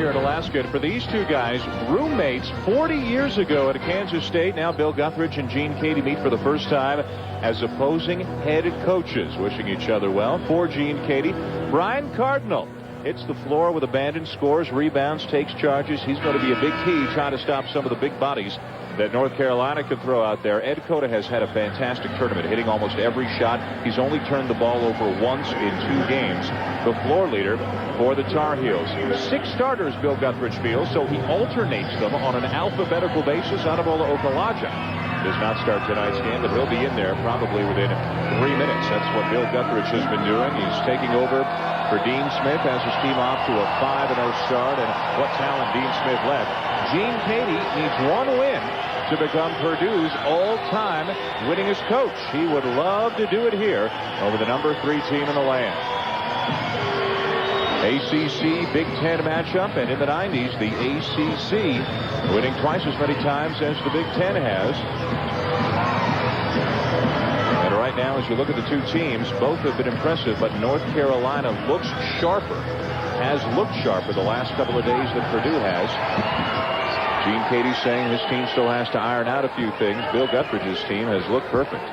here at Alaskan. For these two guys, roommates 40 years ago at Kansas State. Now Bill Guthridge and Gene Cady meet for the first time as opposing head coaches, wishing each other well. For Gene Cady, Brian Cardinal hits the floor with abandon, scores, rebounds, takes charges. He's going to be a big key trying to stop some of the big bodies that North Carolina could throw out there. Ed Cota has had a fantastic tournament, hitting almost every shot. He's only turned the ball over once in 2 games. The floor leader for the Tar Heels. 6 starters, Bill Guthridge feels, so he alternates them on an alphabetical basis. Anabola Okalaja does not start tonight's game, but he'll be in there probably within 3 minutes. That's what Bill Guthridge has been doing. He's taking over for Dean Smith, has his team off to a 5-0 start, and what talent Dean Smith left. Gene Cady needs 1 win to become Purdue's all-time winningest coach. He would love to do it here over the number 3 team in the land. ACC Big Ten matchup, and in the 90s, the ACC winning twice as many times as the Big Ten has. And right now, as you look at the 2 teams, both have been impressive, but North Carolina looks sharper, has looked sharper the last couple of days than Purdue has. Gene Cady saying his team still has to iron out a few things. Bill Guthridge's team has looked perfect.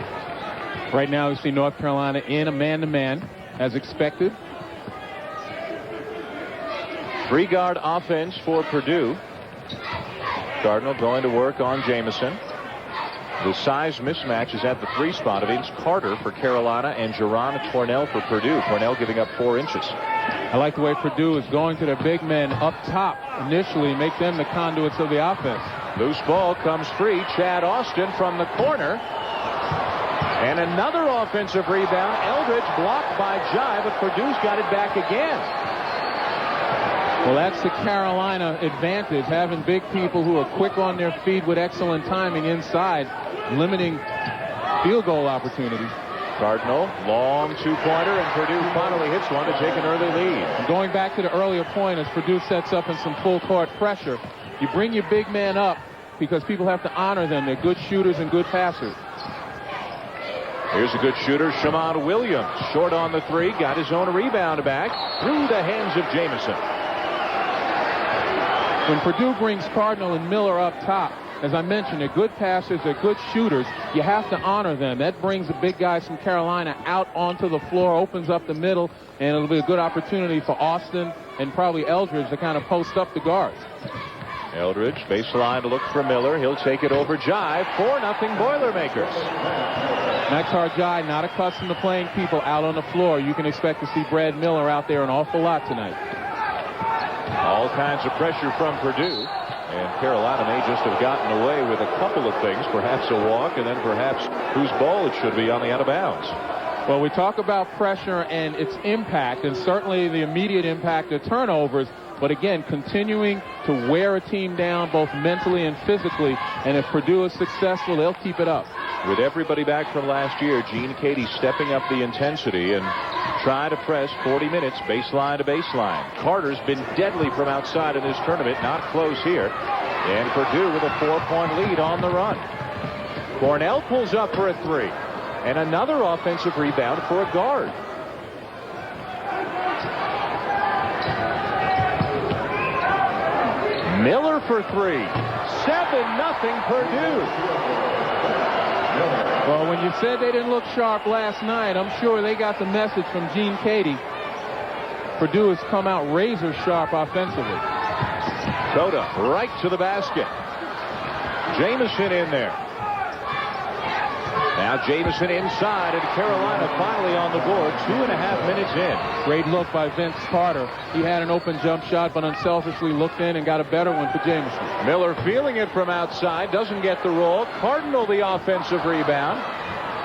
Right now, we see North Carolina in a man-to-man, as expected. 3-guard offense for Purdue. Cardinal going to work on Jamison. The size mismatch is at the 3 spot of Vince Carter for Carolina and Jerron Tornell for Purdue. Tornell giving up 4 inches. I like the way Purdue is going to their big men up top initially, make them the conduits of the offense. Loose ball comes free. Chad Austin from the corner. And another offensive rebound. Eldridge blocked by Jai, but Purdue's got it back again. Well, that's the Carolina advantage, having big people who are quick on their feet with excellent timing inside, limiting field goal opportunities. Cardinal, long 2-pointer, and Purdue finally hits one to take an early lead. And going back to the earlier point, as Purdue sets up in some full court pressure, you bring your big man up because people have to honor them. They're good shooters and good passers. Here's a good shooter, Shammond Williams, short on the 3, got his own rebound back through the hands of Jamison. When Purdue brings Cardinal and Miller up top, as I mentioned, they're good passers, they're good shooters. You have to honor them. That brings the big guys from Carolina out onto the floor, opens up the middle, and it'll be a good opportunity for Austin and probably Eldridge to kind of post up the guards. Eldridge, baseline to look for Miller. He'll take it over Jai. 4-0 Boilermakers. Maxar Jai not accustomed to playing people out on the floor. You can expect to see Brad Miller out there an awful lot tonight. All kinds of pressure from Purdue. And Carolina may just have gotten away with a couple of things, perhaps a walk, and then perhaps whose ball it should be on the out of bounds. Well, we talk about pressure and its impact, and certainly the immediate impact of turnovers. But again, continuing to wear a team down both mentally and physically. And if Purdue is successful, they'll keep it up. With everybody back from last year, Gene Cady stepping up the intensity and try to press 40 minutes baseline to baseline. Carter's been deadly from outside in this tournament, not close here. And Purdue with a 4-point lead on the run. Cornell pulls up for a 3. And another offensive rebound for a guard. Miller for 3. 7-0 Purdue. Well, when you said they didn't look sharp last night, I'm sure they got the message from Gene Cady. Purdue has come out razor sharp offensively. Cota right to the basket. Jamison in there. Now Jamison inside, and Carolina finally on the board. 2.5 minutes in. Great look by Vince Carter. He had an open jump shot, but unselfishly looked in and got a better one for Jamison. Miller feeling it from outside, doesn't get the roll. Cardinal the offensive rebound.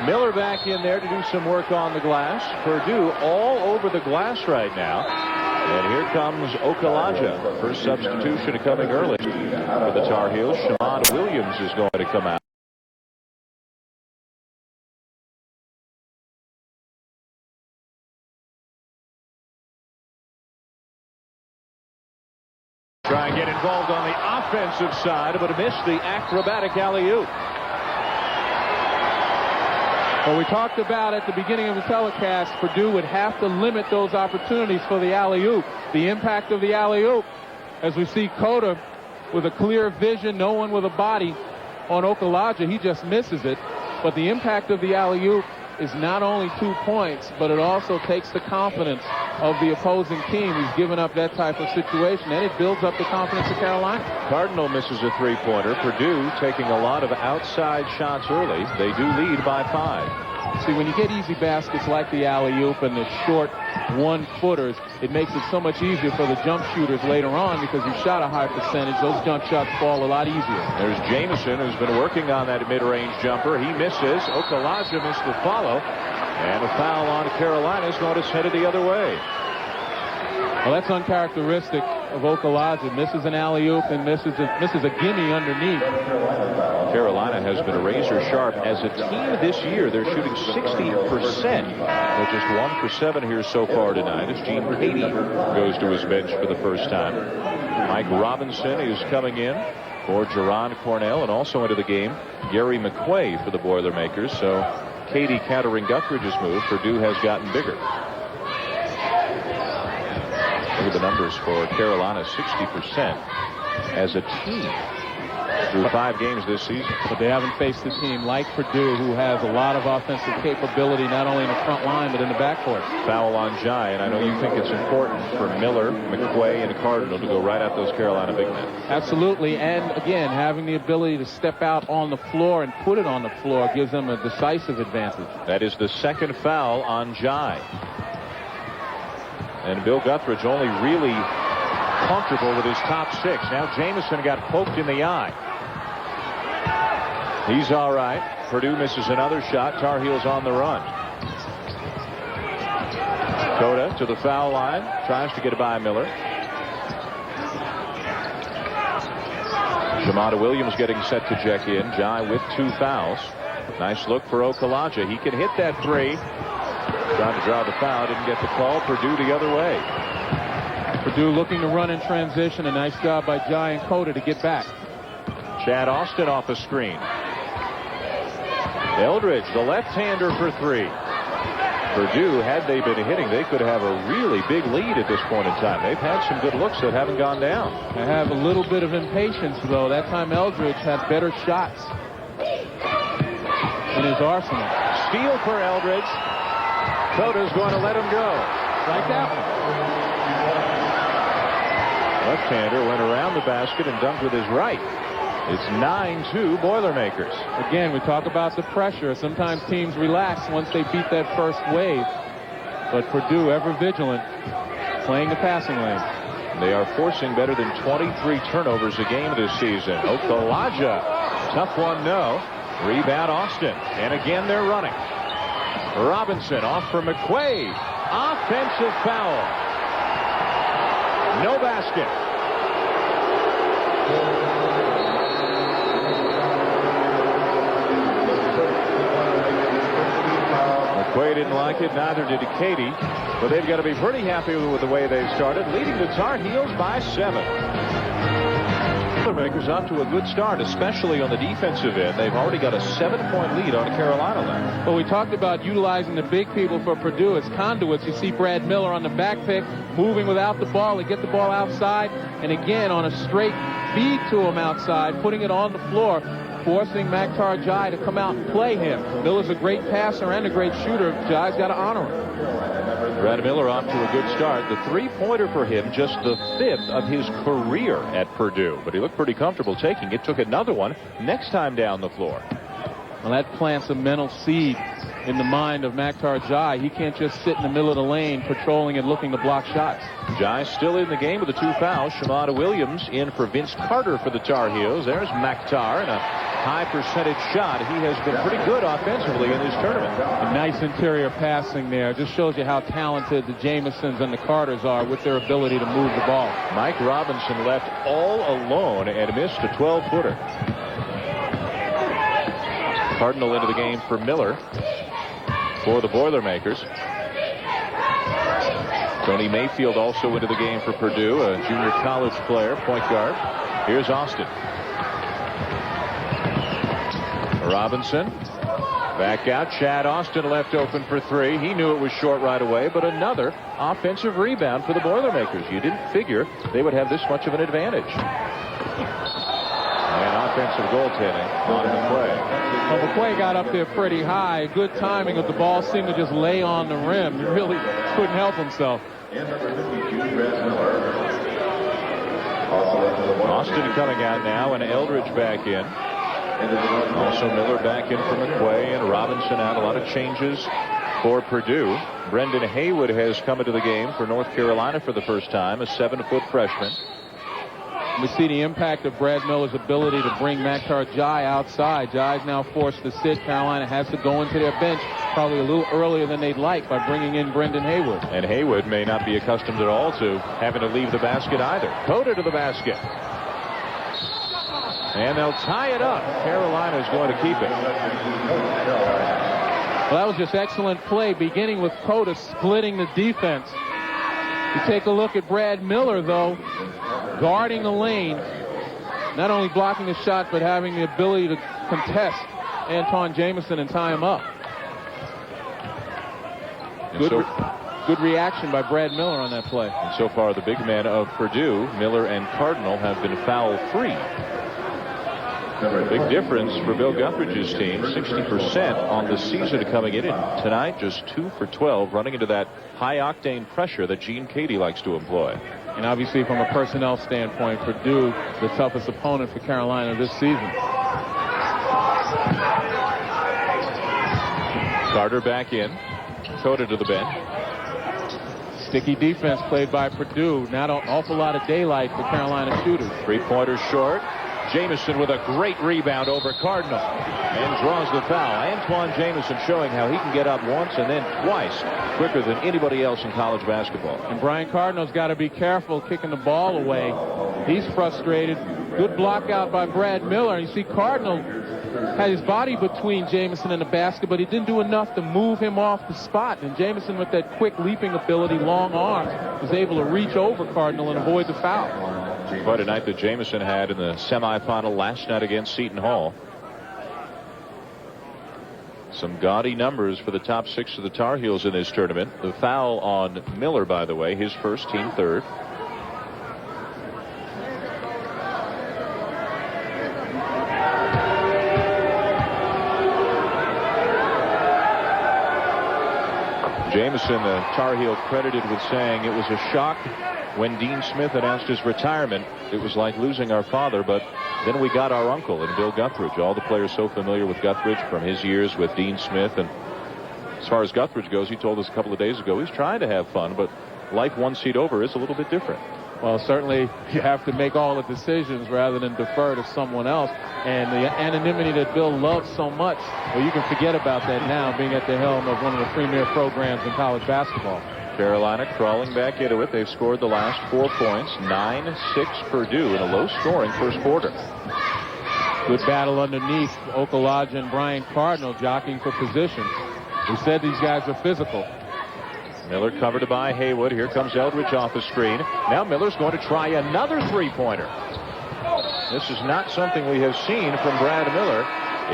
Miller back in there to do some work on the glass. Purdue all over the glass right now. And here comes Okalaja. First substitution coming early for the Tar Heels. Shammond Williams is going to come out. Try and get involved on the offensive side, but missed the acrobatic alley-oop. Well, we talked about at the beginning of the telecast, Purdue would have to limit those opportunities for the alley-oop. The impact of the alley-oop as we see Cota with a clear vision, no one with a body on Okulaja. He just misses it. But the impact of the alley-oop is not only 2 points, but it also takes the confidence of the opposing team who's given up that type of situation, and it builds up the confidence of Carolina. Cardinal misses a three-pointer. Purdue taking a lot of outside shots early. They do lead by 5. See, when you get easy baskets like the alley-oop and the short one-footers, it makes it so much easier for the jump shooters later on because you shot a high percentage. Those jump shots fall a lot easier. There's Jamison, who's been working on that mid-range jumper. He misses. Okulaja missed the follow. And a foul on Carolina's going to send it the other way. Well, that's uncharacteristic of Okulaja. Misses an alley-oop and misses a gimme underneath. Carolina has been razor sharp as a team this year. They're shooting 60%. They're just 1 for 7 here so far tonight as Gene Katie goes to his bench for the first time. Mike Robinson is coming in for Jerron Cornell, and also into the game Gary McQuay for the Boilermakers. So Katie countering Guthridge's move. Purdue has gotten bigger. Look at the numbers for Carolina, 60% as a team through 5 games this season. But they haven't faced a team like Purdue, who has a lot of offensive capability, not only in the front line, but in the backcourt. Foul on Jai, and I know you think it's important for Miller, McQuay, and Cardinal to go right at those Carolina big men. Absolutely, and again, having the ability to step out on the floor and put it on the floor gives them a decisive advantage. That is the second foul on Jai. And Bill Guthridge only really comfortable with his top 6. Now Jamison got poked in the eye. He's all right. Purdue misses another shot. Tar Heels on the run. Cota to the foul line. Tries to get by Miller. Shamada Williams getting set to check in. Jai with 2 fouls. Nice look for Okulaja. He can hit that 3. Trying to draw the foul. Didn't get the call. Purdue the other way. Purdue looking to run in transition. A nice job by Jai and Cota to get back. Chad Austin off a screen. Eldridge, the left-hander for 3. Purdue, had they been hitting, they could have a really big lead at this point in time. They've had some good looks that haven't gone down. They have a little bit of impatience, though. That time Eldridge had better shots in his arsenal. Steal for Eldridge. Cota's going to let him go. Like that one. Left-hander went around the basket and dunked with his right. It's 9-2 Boilermakers. Again, we talk about the pressure. Sometimes teams relax once they beat that first wave. But Purdue, ever vigilant, playing the passing lane. They are forcing better than 23 turnovers a game this season. Okulaja, tough one, no. Rebound Austin. And again, they're running. Robinson off for McQuay. Offensive foul. No basket. McQuay didn't like it, neither did Katie, but they've got to be pretty happy with the way they've started, leading the Tar Heels by 7. Boilermakers off to a good start, especially on the defensive end. They've already got a 7-point lead on Carolina now. Well, we talked about utilizing the big people for Purdue as conduits. You see Brad Miller on the back pick, moving without the ball. They get the ball outside, and again on a straight feed to him outside, putting it on the floor, forcing Maktar Jai to come out and play him. Miller's a great passer and a great shooter. Jai's got to honor him. Brad Miller off to a good start. The 3-pointer for him, just the 5th of his career at Purdue. But he looked pretty comfortable taking it. Took another one next time down the floor. Well, that plants a mental seed in the mind of Maktar Jai. He can't just sit in the middle of the lane patrolling and looking to block shots. Jai still in the game with the 2 fouls. Shamada Williams in for Vince Carter for the Tar Heels. There's Maktar and a high percentage shot. He has been pretty good offensively in this tournament. A nice interior passing there. Just shows you how talented the Jamisons and the Carters are with their ability to move the ball. Mike Robinson left all alone and missed a 12-footer. Cardinal into the game for Miller for the Boilermakers. Tony Mayfield also into the game for Purdue, a junior college player, point guard. Here's Austin. Robinson Back out, Chad Austin left open for three. He knew it was short right away, but another offensive rebound for the Boilermakers. You didn't figure they would have this much of an advantage. And offensive goaltending on McQuay. Well, McQuay got up there pretty high. Good timing, but the ball seemed to just lay on the rim. He really couldn't help himself. Austin coming out now, and Eldridge back in. Also Miller back in for McQuay, and Robinson out. A lot of changes for Purdue. Brendan Haywood has come into the game for North Carolina for the first time, a 7-foot freshman. We see the impact of Brad Miller's ability to bring Maktar Jai outside. Jai's now forced to sit. Carolina has to go into their bench probably a little earlier than they'd like by bringing in Brendan Haywood. And Haywood may not be accustomed at all to having to leave the basket either. Coda to the basket. And they'll tie it up. Carolina's going to keep it. Well, that was just excellent play, beginning with Coda splitting the defense. You take a look at Brad Miller, though, guarding the lane, not only blocking the shot, but having the ability to contest Antawn Jamison and tie him up. Good reaction by Brad Miller on that play. And so far, the big men of Purdue, Miller and Cardinal, have been foul-free. Big difference for Bill Guthridge's team. 60% on the season coming in. And tonight, just 2 for 12, running into that high-octane pressure that Gene Cady likes to employ. And obviously, from a personnel standpoint, Purdue, the toughest opponent for Carolina this season. Carter back in. Coda to the bench. Sticky defense played by Purdue. Not an awful lot of daylight for Carolina shooters. Three-pointer short. Jamison with a great rebound over Cardinal and draws the foul. Antawn Jamison showing how he can get up once and then twice quicker than anybody else in college basketball. And Brian Cardinal's got to be careful kicking the ball away. He's frustrated. Good block out by Brad Miller. You see Cardinal had his body between Jamison and the basket, but he didn't do enough to move him off the spot. And Jamison, with that quick leaping ability, long arms, was able to reach over Cardinal and avoid the foul. Quite a night that Jamison had in the semifinal last night against Seton Hall. Some gaudy numbers for the top 6 of the Tar Heels in this tournament. The foul on Miller, by the way, his first, team third. Jamison, the Tar Heel, credited with saying it was a shock when Dean Smith announced his retirement. It was like losing our father, but then we got our uncle in Bill Guthridge. All the players so familiar with Guthridge from his years with Dean Smith. And as far as Guthridge goes, he told us a couple of days ago he's trying to have fun, but life one seat over is a little bit different. Well, certainly you have to make all the decisions rather than defer to someone else. And the anonymity that Bill loves so much, well, you can forget about that now, being at the helm of one of the premier programs in college basketball. Carolina crawling back into it. They've scored the last 4 points. 9-6 Purdue in a low-scoring first quarter. Good battle underneath. Okulaja and Brian Cardinal jockeying for position. We said these guys are physical. Miller covered by Haywood. Here comes Eldridge off the screen. Now Miller's going to try another three-pointer. This is not something we have seen from Brad Miller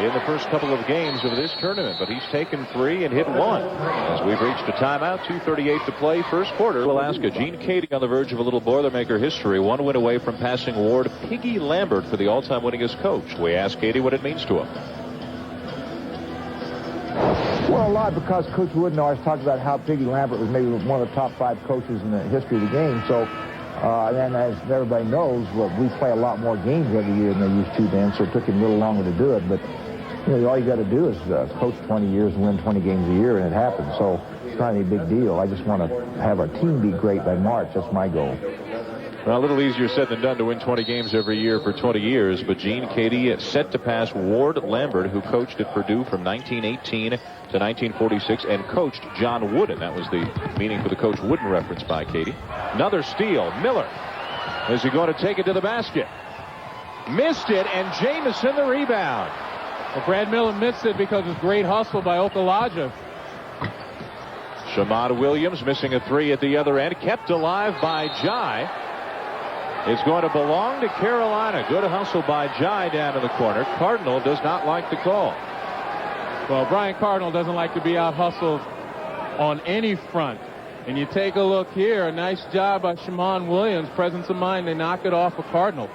in the first couple of games of this tournament, but he's taken 3 and hit 1. As we've reached a timeout, 2:38 to play, first quarter. Alaska. Gene Cady on the verge of a little Boilermaker history. 1 win away from passing Ward Piggy Lambert for the all-time winningest coach. We ask Cady what it means to him. Well, a lot, because Coach Wooden always talked about how Piggy Lambert was maybe one of the top 5 coaches in the history of the game. So, and as everybody knows, we play a lot more games every year than they used to then, so it took him a little longer to do it. But you know, all you got to do is coach 20 years and win 20 games a year, and it happens. So it's not any big deal. I just want to have our team be great by March. That's my goal. Well, a little easier said than done to win 20 games every year for 20 years, but Gene Cady set to pass Ward Lambert, who coached at Purdue from 1918 to 1946 and coached John Wooden. That was the meaning for the Coach Wooden reference by Cady. Another steal. Miller. Is he going to take it to the basket? Missed it, and Jamison the rebound. Well, Brad Miller missed it because of great hustle by Okulaja. Shamad Williams missing a 3 at the other end. Kept alive by Jai. It's going to belong to Carolina. Good hustle by Jai down in the corner. Cardinal does not like the call. Well, Brian Cardinal doesn't like to be out-hustled on any front. And you take a look here, a nice job by Shammond Williams. Presence of mind, they knock it off of Cardinal.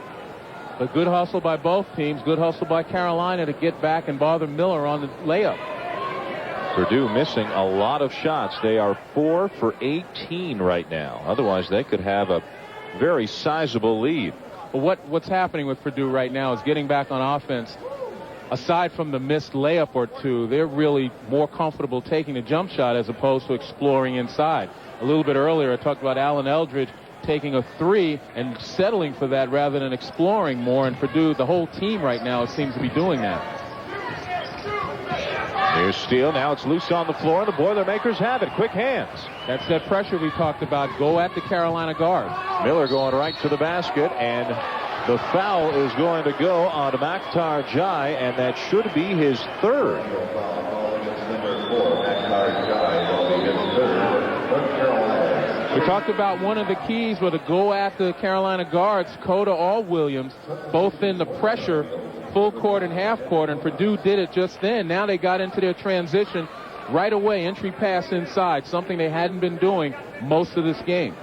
But good hustle by both teams. Good hustle by Carolina to get back and bother Miller on the layup. Purdue missing a lot of shots. They are 4 for 18 right now. Otherwise, they could have a very sizable lead. Well, what's happening with Purdue right now is getting back on offense. Aside from the missed layup or two, they're really more comfortable taking a jump shot as opposed to exploring inside. A little bit earlier, I talked about Alan Eldridge taking a 3 and settling for that rather than exploring more. And Purdue, the whole team right now, seems to be doing that. Here's Steele. Now it's loose on the floor. The Boilermakers have it. Quick hands. That's that pressure we talked about. Go at the Carolina guard. Miller going right to the basket, and the foul is going to go on Makhtar Jai, and that should be his third. We talked about one of the keys were to go at the Carolina guards, Cota or Williams, both in the pressure, full court and half court, and Purdue did it just then. Now they got into their transition right away, entry pass inside, something they hadn't been doing most of this game.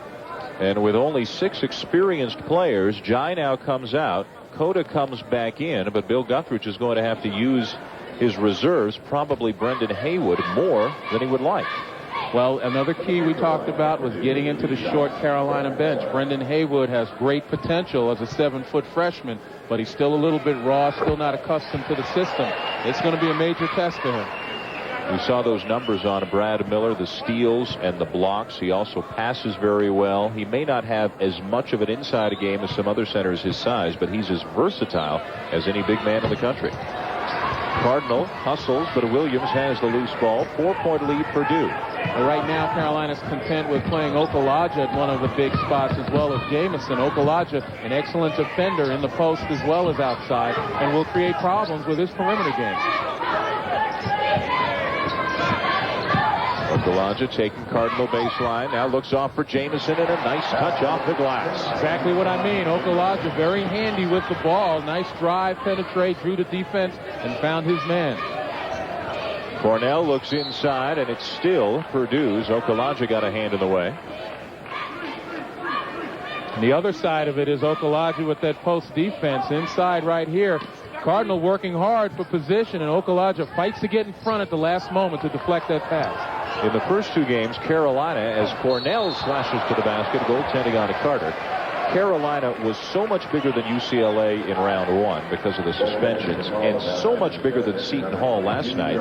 And with only 6 experienced players, Jai now comes out. Cota comes back in, but Bill Guthridge is going to have to use his reserves, probably Brendan Haywood, more than he would like. Well, another key we talked about was getting into the short Carolina bench. Brendan Haywood has great potential as a 7-foot freshman, but he's still a little bit raw, still not accustomed to the system. It's going to be a major test for him. We saw those numbers on Brad Miller, the steals and the blocks. He also passes very well. He may not have as much of an inside game as some other centers his size, but he's as versatile as any big man in the country. Cardinal hustles, but Williams has the loose ball. 4-point lead Purdue. Well, right now, Carolina's content with playing Okulaja at one of the big spots as well as Jamison. Okulaja, an excellent defender in the post as well as outside, and will create problems with his perimeter game. Okulaja taking Cardinal baseline. Now looks off for Jamison, and a nice touch off the glass. Exactly what I mean. Okulaja very handy with the ball. Nice drive, penetrate, drew the defense, and found his man. Cornell looks inside, and it's still Purdue's. Okulaja got a hand in the way. And the other side of it is Okulaja with that post defense inside right here. Cardinal working hard for position, and Okulaja fights to get in front at the last moment to deflect that pass. In the first 2 games, Carolina, as Cornell slashes to the basket, goaltending on Carter. Carolina was so much bigger than UCLA in round 1 because of the suspensions, and so much bigger than Seton Hall last night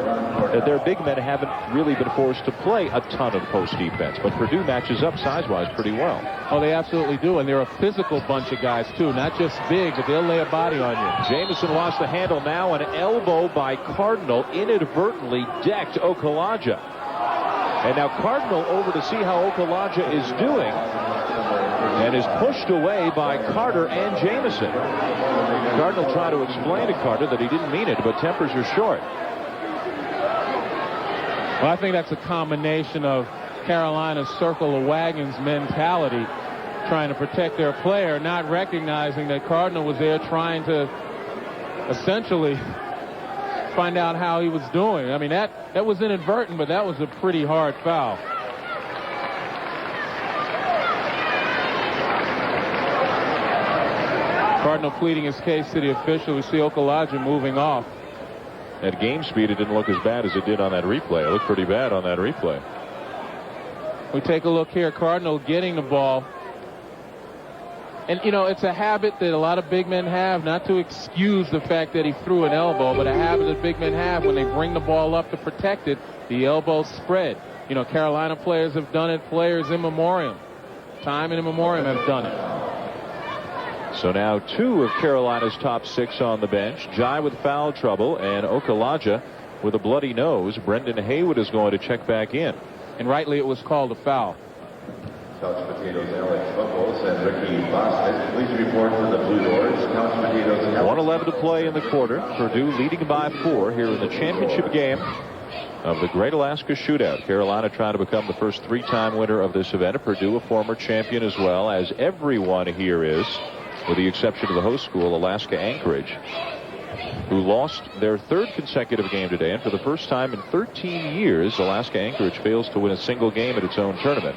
that their big men haven't really been forced to play a ton of post defense. But Purdue matches up size-wise pretty well. Oh, they absolutely do, and they're a physical bunch of guys, too. Not just big, but they'll lay a body on you. Jamison lost the handle now. An elbow by Cardinal inadvertently decked Okulaja. And now Cardinal over to see how Okulaja is doing, and is pushed away by Carter and Jamison. Cardinal tried to explain to Carter that he didn't mean it, but tempers are short. Well, I think that's a combination of Carolina's circle of wagons mentality, trying to protect their player, not recognizing that Cardinal was there trying to essentially find out how he was doing. I mean, that was inadvertent, but that was a pretty hard foul. Cardinal pleading his case to the official. We see Okulaja moving off. At game speed, it didn't look as bad as it did on that replay. It looked pretty bad on that replay. We take a look here. Cardinal getting the ball. And, you know, it's a habit that a lot of big men have, not to excuse the fact that he threw an elbow, but a habit that big men have when they bring the ball up to protect it, the elbow spread. You know, Carolina players have done it, players in memoriam. Time in memoriam have done it. So now 2 of Carolina's top 6 on the bench. Jai with foul trouble, and Okulaja with a bloody nose. Brendan Haywood is going to check back in. And rightly it was called a foul. Couch Potatoes, Alex Buckles and Ricky Boston. Please report to the Blue Doors. Couch Potatoes. 1:11 to play in the quarter. Purdue leading by 4 here in the championship game of the Great Alaska Shootout. Carolina trying to become the first 3-time winner of this event. Purdue a former champion as well, as everyone here is, with the exception of the host school, Alaska Anchorage. who lost their third consecutive game today. And for the first time in 13 years, Alaska Anchorage fails to win a single game at its own tournament.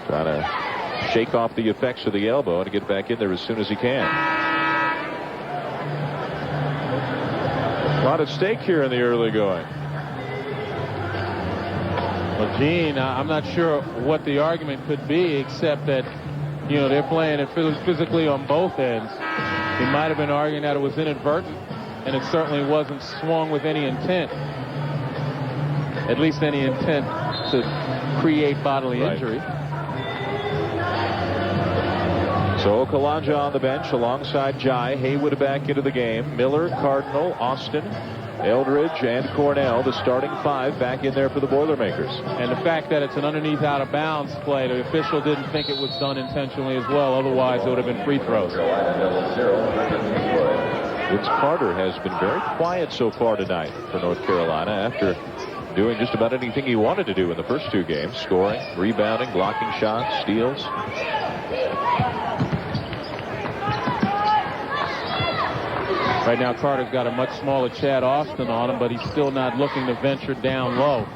Trying to shake off the effects of the elbow and get back in there as soon as he can. A lot at stake here in the early going. Well, Gene, I'm not sure what the argument could be, except that, you know, they're playing it physically on both ends. He might have been arguing that it was inadvertent, and it certainly wasn't swung with any intent. At least any intent to create bodily injury. So Okalaja on the bench alongside Jai. Haywood back into the game. Miller, Cardinal, Austin, Eldridge, and Cornell, the starting five, back in there for the Boilermakers. And the fact that it's an underneath out of bounds play, the official didn't think it was done intentionally as well. Otherwise, it would have been free throws. Vince Carter has been very quiet so far tonight for North Carolina after doing just about anything he wanted to do in the first two games. Scoring, rebounding, blocking shots, steals. Right now, Carter's got a much smaller Chad Austin on him, but he's still not looking to venture down low.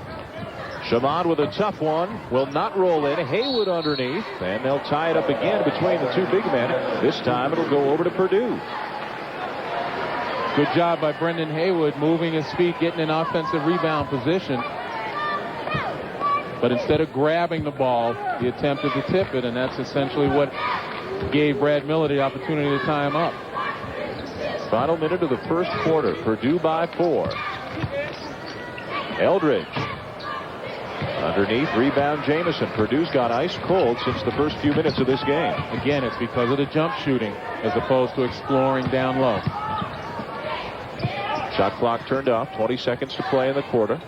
Shamad with a tough one. Will not roll in. Haywood underneath. And they'll tie it up again between the two big men. This time it'll go over to Purdue. Good job by Brendan Haywood moving his feet, getting in offensive rebound position. But instead of grabbing the ball, he attempted to tip it, and that's essentially what gave Brad Miller the opportunity to tie him up. Final minute of the first quarter. Purdue by 4. Eldridge. Underneath, rebound Jamison. Purdue's got ice cold since the first few minutes of this game. Again, it's because of the jump shooting as opposed to exploring down low. Shot clock turned off. 20 seconds to play in the quarter.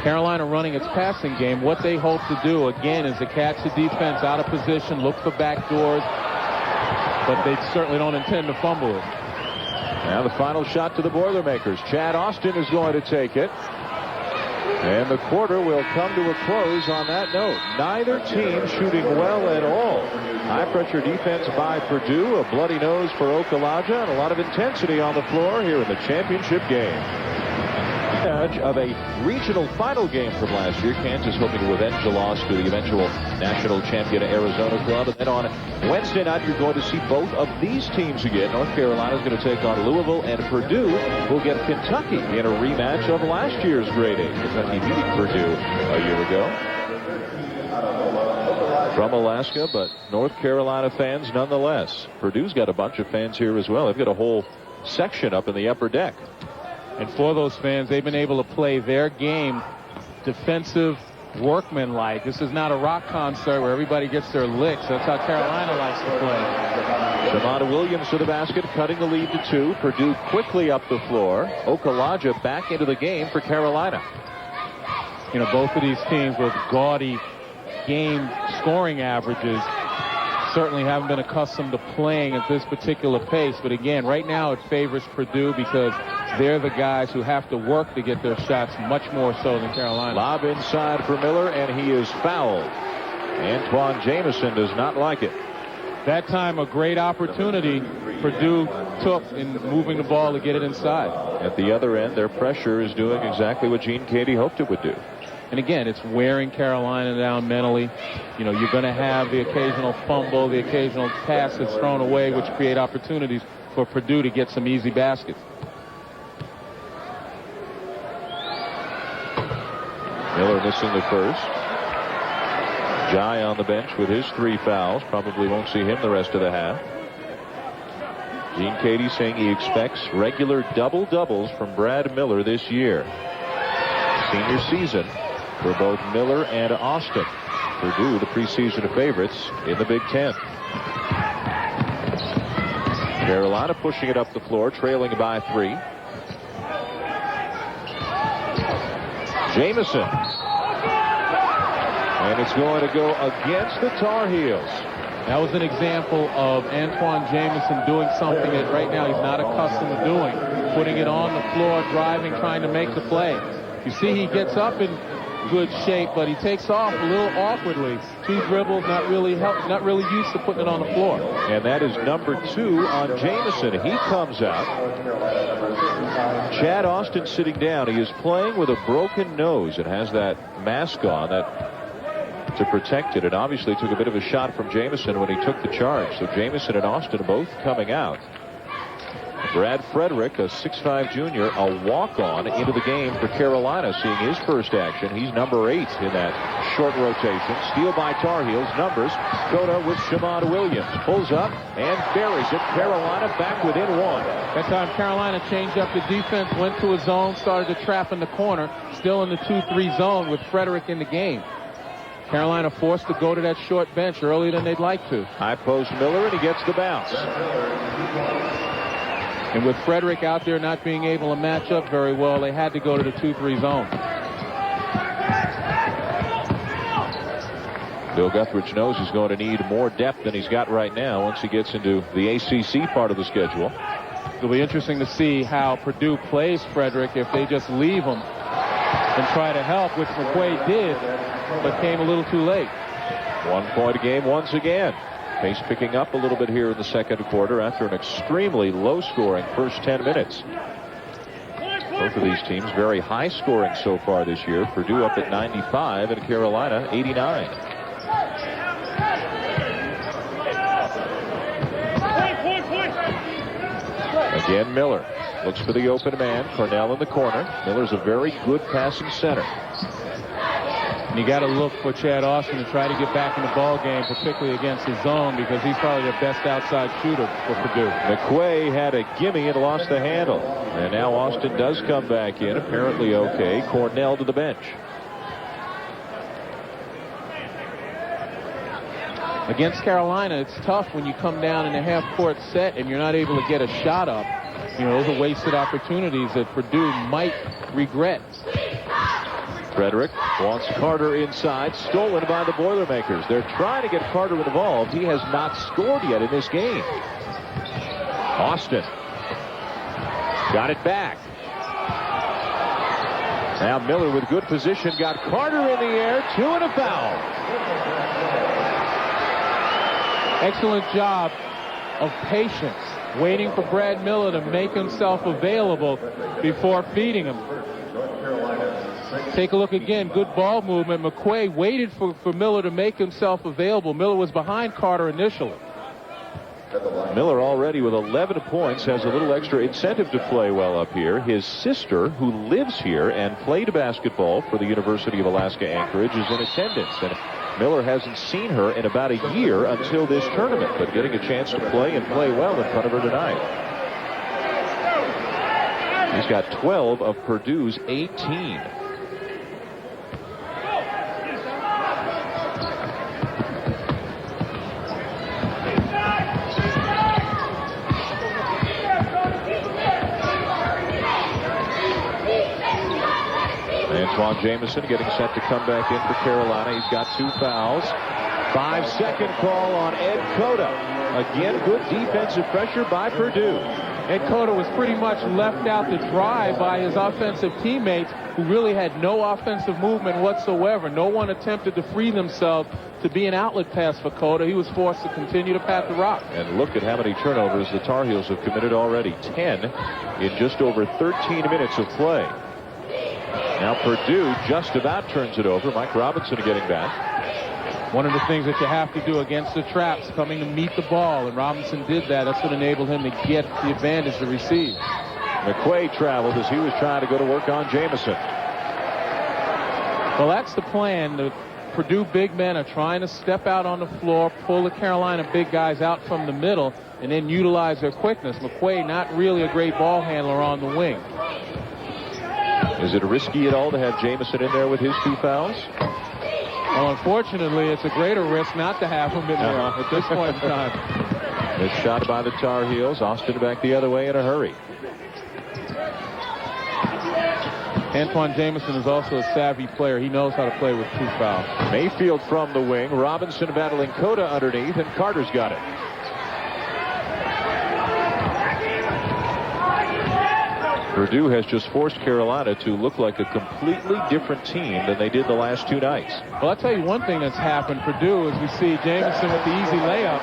Carolina running its passing game. What they hope to do, again, is to catch the defense out of position, look for back doors, but they certainly don't intend to fumble it. Now the final shot to the Boilermakers. Chad Austin is going to take it. And the quarter will come to a close on that note. Neither team shooting well at all. High pressure defense by Purdue. A bloody nose for Okalaja. And a lot of intensity on the floor here in the championship game. Of a regional final game from last year. Kansas hoping to avenge the loss to the eventual national champion Arizona club. And then on Wednesday night, you're going to see both of these teams again. North Carolina is going to take on Louisville, and Purdue will get Kentucky in a rematch of last year's grade A. Kentucky beating Purdue a year ago. From Alaska, but North Carolina fans nonetheless. Purdue's got a bunch of fans here as well. They've got a whole section up in the upper deck. And for those fans, they've been able to play their game defensive, workmanlike. This is not a rock concert where everybody gets their licks. That's how Carolina likes to play. Shamada Williams to the basket, cutting the lead to 2. Purdue quickly up the floor. Okalaja back into the game for Carolina. You know, both of these teams with gaudy game scoring averages certainly haven't been accustomed to playing at this particular pace. But again, right now it favors Purdue because they're the guys who have to work to get their shots much more so than Carolina. Lob inside for Miller, and he is fouled. Antoine Jamison does not like it. That time a great opportunity Purdue took in moving the ball to get it inside. At the other end, their pressure is doing exactly what Gene Cady hoped it would do. And again, it's wearing Carolina down mentally. You know, you're going to have the occasional fumble, the occasional pass that's thrown away, which create opportunities for Purdue to get some easy baskets. Miller missing the first. Jai on the bench with his 3 fouls. Probably won't see him the rest of the half. Gene Cady saying he expects regular double-doubles from Brad Miller this year. Senior season for both Miller and Austin. Purdue, the preseason favorites in the Big Ten. Carolina pushing it up the floor, trailing by 3. Jamison. And it's going to go against the Tar Heels. That was an example of Antoine Jamison doing something that right now he's not accustomed to doing. Putting it on the floor, driving, trying to make the play. You see he gets up and good shape, but he takes off a little awkwardly. 2 dribbles, not really used to putting it on the floor. And that is number 2 on Jamison. He comes out. Chad Austin sitting down. He is playing with a broken nose. It has that mask on to protect it, and obviously took a bit of a shot from Jamison when he took the charge. So Jamison and Austin both coming out. Brad Frederick, a 6'5 junior, a walk-on into the game for Carolina, seeing his first action. He's number 8 in that short rotation. Steal by Tar Heels. Numbers. Cota with Shamon Williams. Pulls up and buries it. Carolina back within 1. That time Carolina changed up the defense, went to a zone, started to trap in the corner. Still in the 2-3 zone with Frederick in the game. Carolina forced to go to that short bench earlier than they'd like to. High post Miller, and he gets the bounce. And with Frederick out there not being able to match up very well, they had to go to the 2-3 zone. Bill Guthridge knows he's going to need more depth than he's got right now once he gets into the ACC part of the schedule. It'll be interesting to see how Purdue plays Frederick if they just leave him and try to help, which McQuaid did, but came a little too late. 1 point a game once again. Pace picking up a little bit here in the second quarter after an extremely low-scoring first 10 minutes. Both of these teams very high-scoring so far this year. Purdue up at 95 and Carolina 89. Again, Miller looks for the open man. Cornell in the corner. Miller's a very good passing center. And you got to look for Chad Austin to try to get back in the ball game, particularly against his zone, because he's probably the best outside shooter for Purdue. McQuay had a gimme and lost the handle. And now Austin does come back in, apparently okay. Cornell to the bench. Against Carolina, it's tough when you come down in a half-court set and you're not able to get a shot up. You know, those are wasted opportunities that Purdue might regret. Frederick wants Carter inside, stolen by the Boilermakers. They're trying to get Carter involved. He has not scored yet in this game. Austin got it back. Now Miller with good position, got Carter in the air, 2 and a foul. Excellent job of patience, waiting for Brad Miller to make himself available before feeding him. Take a look again. Good ball movement. McQuay waited for Miller to make himself available. Miller was behind Carter initially. Miller already with 11 points has a little extra incentive to play well up here. His sister, who lives here and played basketball for the University of Alaska Anchorage, is in attendance. And Miller hasn't seen her in about a year until this tournament, but getting a chance to play and play well in front of her tonight. He's got 12 of Purdue's 18. Antoine Jamison getting set to come back in for Carolina. He's got 2 fouls. 5-second call on Ed Cota. Again, good defensive pressure by Purdue. Ed Cota was pretty much left out to dry by his offensive teammates, who really had no offensive movement whatsoever. No one attempted to free themselves to be an outlet pass for Cota. He was forced to continue to pat the rock. And look at how many turnovers the Tar Heels have committed already. 10 in just over 13 minutes of play. Now Purdue just about turns it over. Mike Robinson getting back. One of the things that you have to do against the traps, coming to meet the ball, and Robinson did that. That's what enabled him to get the advantage to receive. McQuay traveled as he was trying to go to work on Jamison. Well, that's the plan. The Purdue big men are trying to step out on the floor, pull the Carolina big guys out from the middle, and then utilize their quickness. McQuay not really a great ball handler on the wing. Is it risky at all to have Jamison in there with his 2 fouls? Well, unfortunately, it's a greater risk not to have him in there at this point in time. This shot by the Tar Heels. Austin back the other way in a hurry. Antoine Jamison is also a savvy player. He knows how to play with 2 fouls. Mayfield from the wing. Robinson battling Cota underneath, and Carter's got it. Purdue has just forced Carolina to look like a completely different team than they did the last 2 nights. Well, I'll tell you one thing that's happened. Purdue, as we see Jamison with the easy layup,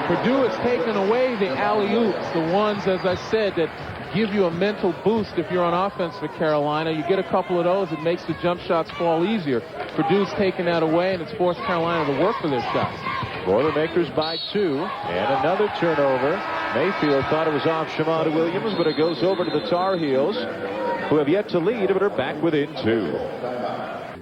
Purdue has taken away the alley-oops, the ones, as I said, that give you a mental boost if you're on offense for Carolina. You get a couple of those, it makes the jump shots fall easier. Purdue's taken that away, and it's forced Carolina to work for their shots. Boilermakers by 2, and another turnover. Mayfield thought it was off Shamada Williams, but it goes over to the Tar Heels, who have yet to lead, but are back within 2.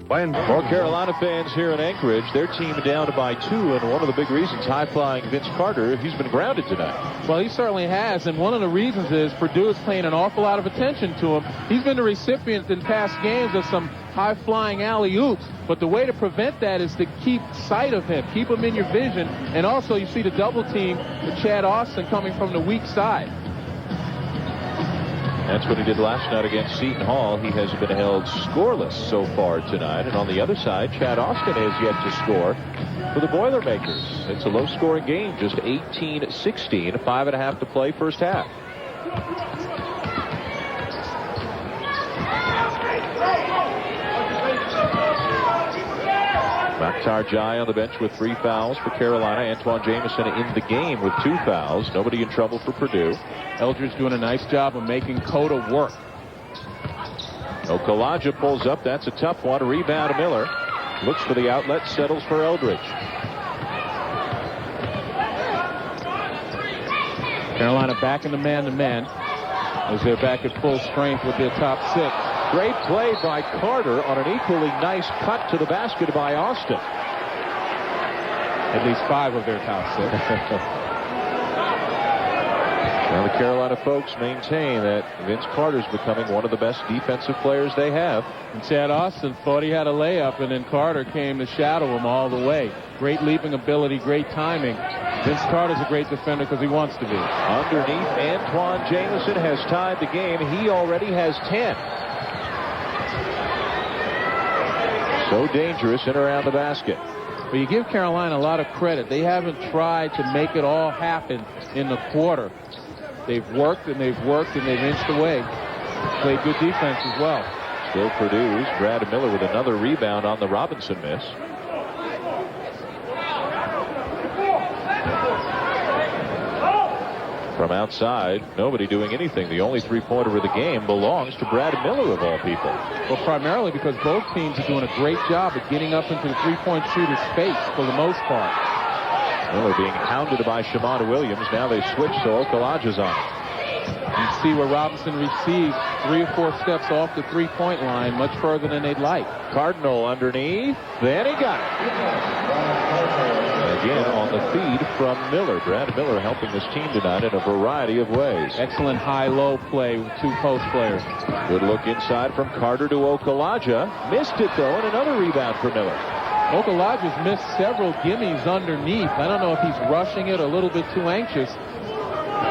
More Carolina fans here in Anchorage. Their team down by 2, and one of the big reasons, high-flying Vince Carter, he's been grounded tonight. Well, he certainly has, and one of the reasons is Purdue is paying an awful lot of attention to him. He's been the recipient in past games of some high-flying alley-oops, but the way to prevent that is to keep sight of him, keep him in your vision, and also you see the double team with Chad Austin coming from the weak side. That's what he did last night against Seton Hall. He has been held scoreless so far tonight. And on the other side, Chad Austin has yet to score for the Boilermakers. It's a low-scoring game, just 18-16, 5.5 to play first half. Bakhtar Jai on the bench with 3 fouls for Carolina. Antoine Jamison in the game with 2 fouls. Nobody in trouble for Purdue. Eldridge doing a nice job of making Cota work. Okalaja pulls up. That's a tough one. Rebound Miller. Looks for the outlet. Settles for Eldridge. Carolina back in the man-to-man as they're back at full strength with their top 6. Great play by Carter on an equally nice cut to the basket by Austin. At least 5 of their top 6. Now the Carolina folks maintain that Vince Carter's becoming one of the best defensive players they have. And Chad Austin thought he had a layup, and then Carter came to shadow him all the way. Great leaping ability, great timing. Vince Carter's a great defender because he wants to be. Underneath, Antoine Jamison has tied the game. He already has 10. So dangerous in around the basket. But you give Carolina a lot of credit. They haven't tried to make it all happen in the quarter. They've worked and they've worked and they've inched away. Played good defense as well. Still Purdue's Brad Miller with another rebound on the Robinson miss. From outside, nobody doing anything. The only 3-pointer of the game belongs to Brad Miller, of all people. Well, primarily because both teams are doing a great job at getting up into the 3-point shooter's space for the most part. Miller being hounded by Shamada Williams. Now they switch, so Okalaja's on. You see where Robinson receives 3 or 4 steps off the 3-point line, much further than they'd like. Cardinal underneath. Then he got it. Again on the feed from Miller. Brad Miller helping this team tonight in a variety of ways. Excellent high-low play with 2 post players. Good look inside from Carter to Okalaja. Missed it, though, and another rebound for Miller. Okalaja's missed several gimmies underneath. I don't know if he's rushing it or a little bit too anxious.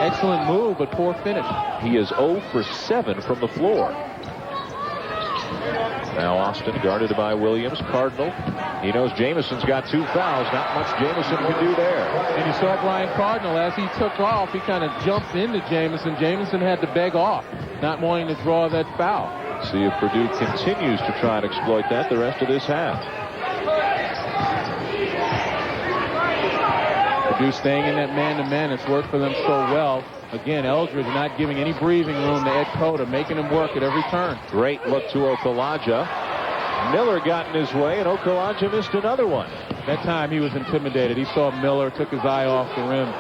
Excellent move, but poor finish. He is 0 for 7 from the floor. Now Austin guarded by Williams. Cardinal. He knows Jamison's got 2 fouls. Not much Jamison can do there. And you saw Brian Cardinal, as he took off, he kind of jumped into Jamison. Jamison had to beg off, not wanting to draw that foul. See if Purdue continues to try and exploit that the rest of this half. Purdue staying in that man-to-man. It's worked for them so well. Again, Eldridge not giving any breathing room to Ed Cota, making him work at every turn. Great look to Okalaja. Miller got in his way, and Okalaja missed another one. That time he was intimidated. He saw Miller, took his eye off the rim.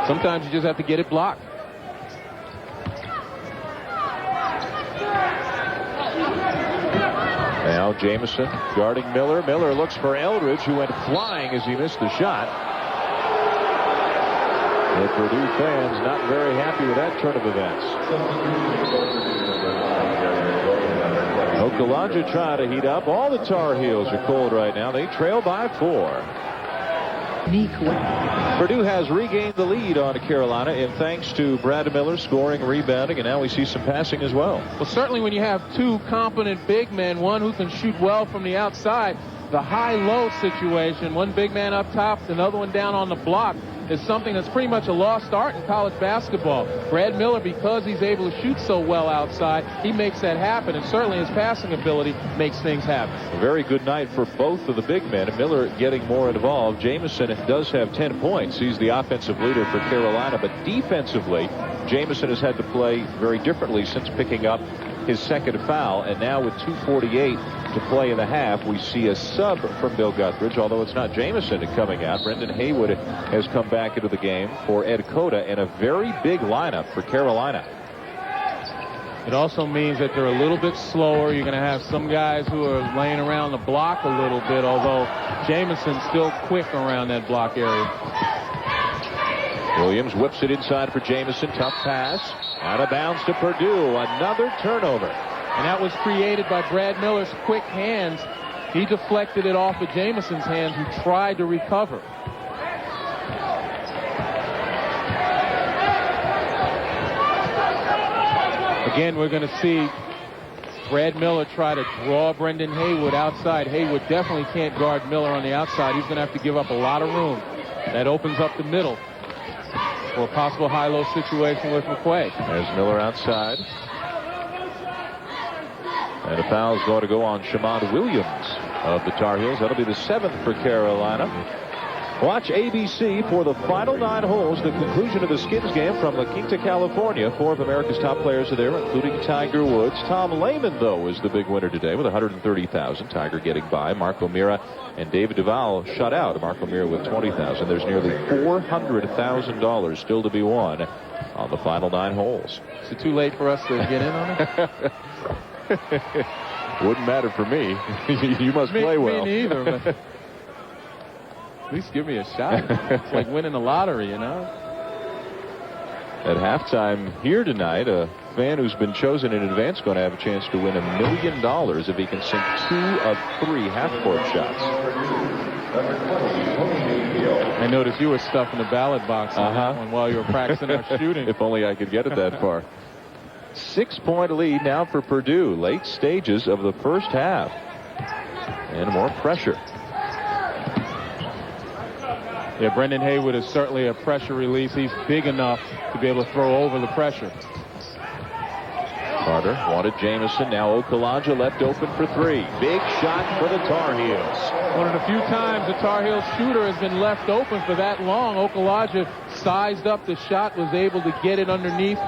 Sometimes you just have to get it blocked. Now Jamison guarding Miller. Miller looks for Eldridge, who went flying as he missed the shot. The Purdue fans not very happy with that turn of events. Okalaja trying to heat up. All the Tar Heels are cold right now. They trail by 4. Purdue has regained the lead on Carolina, and thanks to Brad Miller scoring, rebounding, and now we see some passing as well. Well, certainly when you have 2 competent big men, one who can shoot well from the outside, the high-low situation, one big man up top, another one down on the block, is something that's pretty much a lost art in college basketball. Brad Miller, because he's able to shoot so well outside, he makes that happen, and certainly his passing ability makes things happen. A very good night for both of the big men. Miller getting more involved. Jamison does have 10 points. He's the offensive leader for Carolina, but defensively, Jamison has had to play very differently since picking up his second foul, and now with 2:48 to play in the half, we see a sub from Bill Guthridge, although it's not Jamison coming out. Brendan Haywood has come back into the game for Ed Cota, and a very big lineup for Carolina. It also means that they're a little bit slower. You're going to have some guys who are laying around the block a little bit, although Jamison's still quick around that block area. Williams whips it inside for Jamison. Tough pass. Out of bounds to Purdue. Another turnover. And that was created by Brad Miller's quick hands. He deflected it off of Jamison's hands, who tried to recover. Again, we're going to see Brad Miller try to draw Brendan Haywood outside. Haywood definitely can't guard Miller on the outside. He's going to have to give up a lot of room. That opens up the middle for a possible high-low situation with McQuay. There's Miller outside. And a foul is going to go on Shamon Williams of the Tar Heels. That'll be the 7th for Carolina. Watch ABC for the final 9 holes, the conclusion of the Skins game from La Quinta, California. 4 of America's top players are there, including Tiger Woods. Tom Lehman, though, is the big winner today with $130,000. Tiger getting by. Marco Mira and David Duval shut out. Marco Mira with $20,000. There's nearly $400,000 still to be won on the final 9 holes. Is it too late for us to get in on it? Wouldn't matter for me. You must play well. Me neither. But at least give me a shot. It's like winning the lottery, you know. At halftime here tonight, a fan who's been chosen in advance going to have a chance to win $1 million if he can sink 2 of 3 half-court shots. I noticed you were stuffing the ballot box on that one while you were practicing our shooting. If only I could get it that far. 6-point lead now for Purdue. Late stages of the first half. And more pressure. Yeah, Brendan Haywood is certainly a pressure release. He's big enough to be able to throw over the pressure. Carter wanted Jamison. Now Okalaja left open for 3. Big shot for the Tar Heels. One of the few times the Tar Heels shooter has been left open for that long. Okalaja sized up the shot, was able to get it underneath.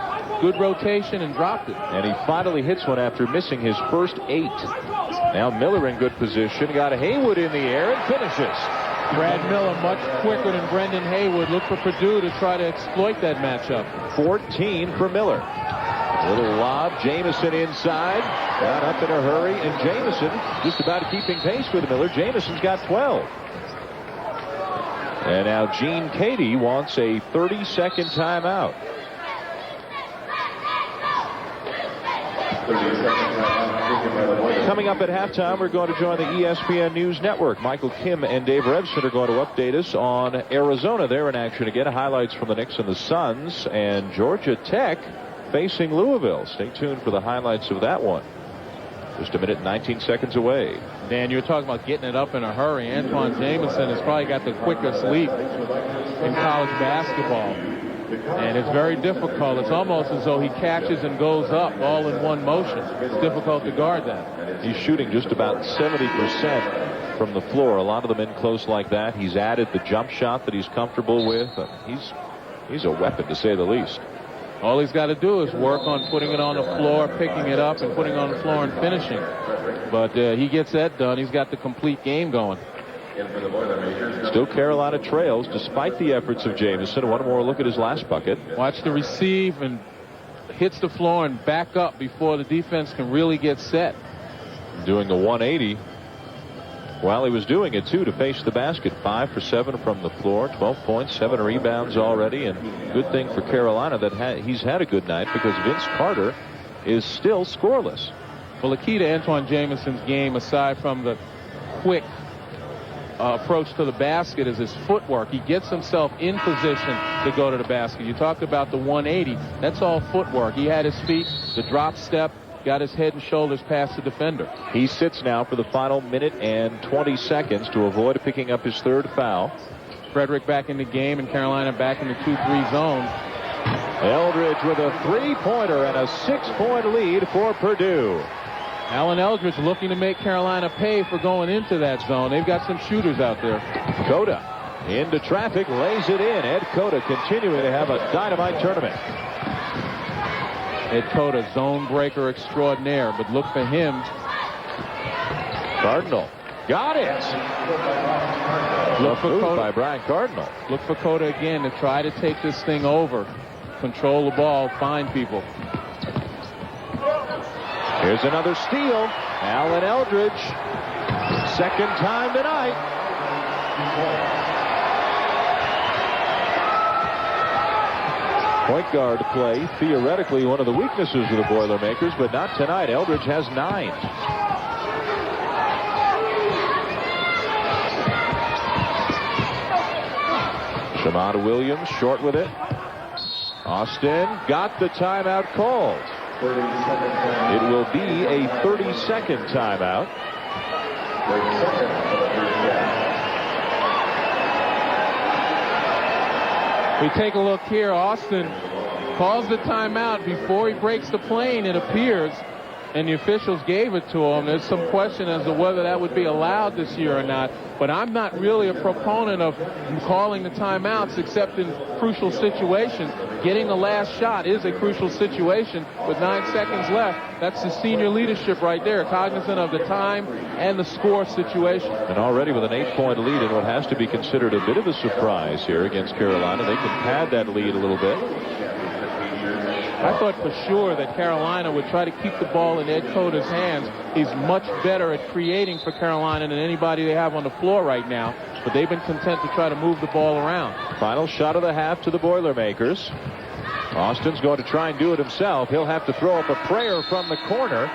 Good rotation, and dropped it. And he finally hits one after missing his first 8. Now Miller in good position. Got Haywood in the air and finishes. Brad Miller much quicker than Brendan Haywood. Look for Purdue to try to exploit that matchup. 14 for Miller. Little lob. Jamison inside. Got up in a hurry. And Jamison just about keeping pace with Miller. Jamison's got 12. And now Gene Cady wants a 30-second timeout. 30 seconds. Coming up at halftime, we're going to join the ESPN News Network. Michael Kim and Dave Revson are going to update us on Arizona. They're in action again. Highlights from the Knicks and the Suns. And Georgia Tech facing Louisville. Stay tuned for the highlights of that one. Just a minute and 19 seconds away. Dan, you were talking about getting it up in a hurry. Antoine Jamison has probably got the quickest leap in college basketball. And it's very difficult. It's almost as though he catches and goes up all in one motion. It's difficult to guard that. He's shooting just about 70% from the floor. A lot of them in close like that. He's added the jump shot that he's comfortable with. He's a weapon, to say the least. All he's got to do is work on putting it on the floor, picking it up, and putting it on the floor and finishing. But he gets that done. He's got the complete game going. Still Carolina trails despite the efforts of Jamison. One more look at his last bucket. Watch the receive and hits the floor and back up before the defense can really get set. Doing the 180 while he was doing it, too, to face the basket. 5 for 7 from the floor, 12 points, 7 rebounds already. And good thing for Carolina that he's had a good night, because Vince Carter is still scoreless. Well, the key to Antoine Jamison's game, aside from the quick approach to the basket, is his footwork. He gets himself in position to go to the basket. You talked about the 180. That's all footwork. He had his feet, the drop step, got his head and shoulders past the defender. He sits now for the final minute and 20 seconds to avoid picking up his third foul. Frederick back in the game and Carolina back in the 2-3 zone. Eldridge with a three-pointer and a 6-point lead for Purdue. Alan Eldridge looking to make Carolina pay for going into that zone. They've got some shooters out there. Cota into traffic, lays it in. Ed Cota continuing to have a dynamite tournament. Ed Cota, zone breaker extraordinaire, but look for him. Cardinal got it. Look for Cota by Brian Cardinal. Look for Cota again to try to take this thing over. Control the ball, find people. Here's another steal. Alan Eldridge. Second time tonight. Point guard play, theoretically one of the weaknesses of the Boilermakers, but not tonight. Eldridge has 9. Shamada Williams short with it. Austin got the timeout called. It will be a 30-second timeout. We take a look here. Austin calls the timeout before he breaks the plane, it appears, and the officials gave it to him. There's some question as to whether that would be allowed this year or not, but I'm not really a proponent of calling the timeouts except in crucial situations. Getting the last shot is a crucial situation with 9 seconds left. That's the senior leadership right there, cognizant of the time and the score situation. And already with an 8-point lead in what has to be considered a bit of a surprise here against Carolina, they can pad that lead a little bit. I thought for sure that Carolina would try to keep the ball in Ed Cota's hands. He's much better at creating for Carolina than anybody they have on the floor right now, but they've been content to try to move the ball around. Final shot of the half to the Boilermakers. Austin's going to try and do it himself. He'll have to throw up a prayer from the corner.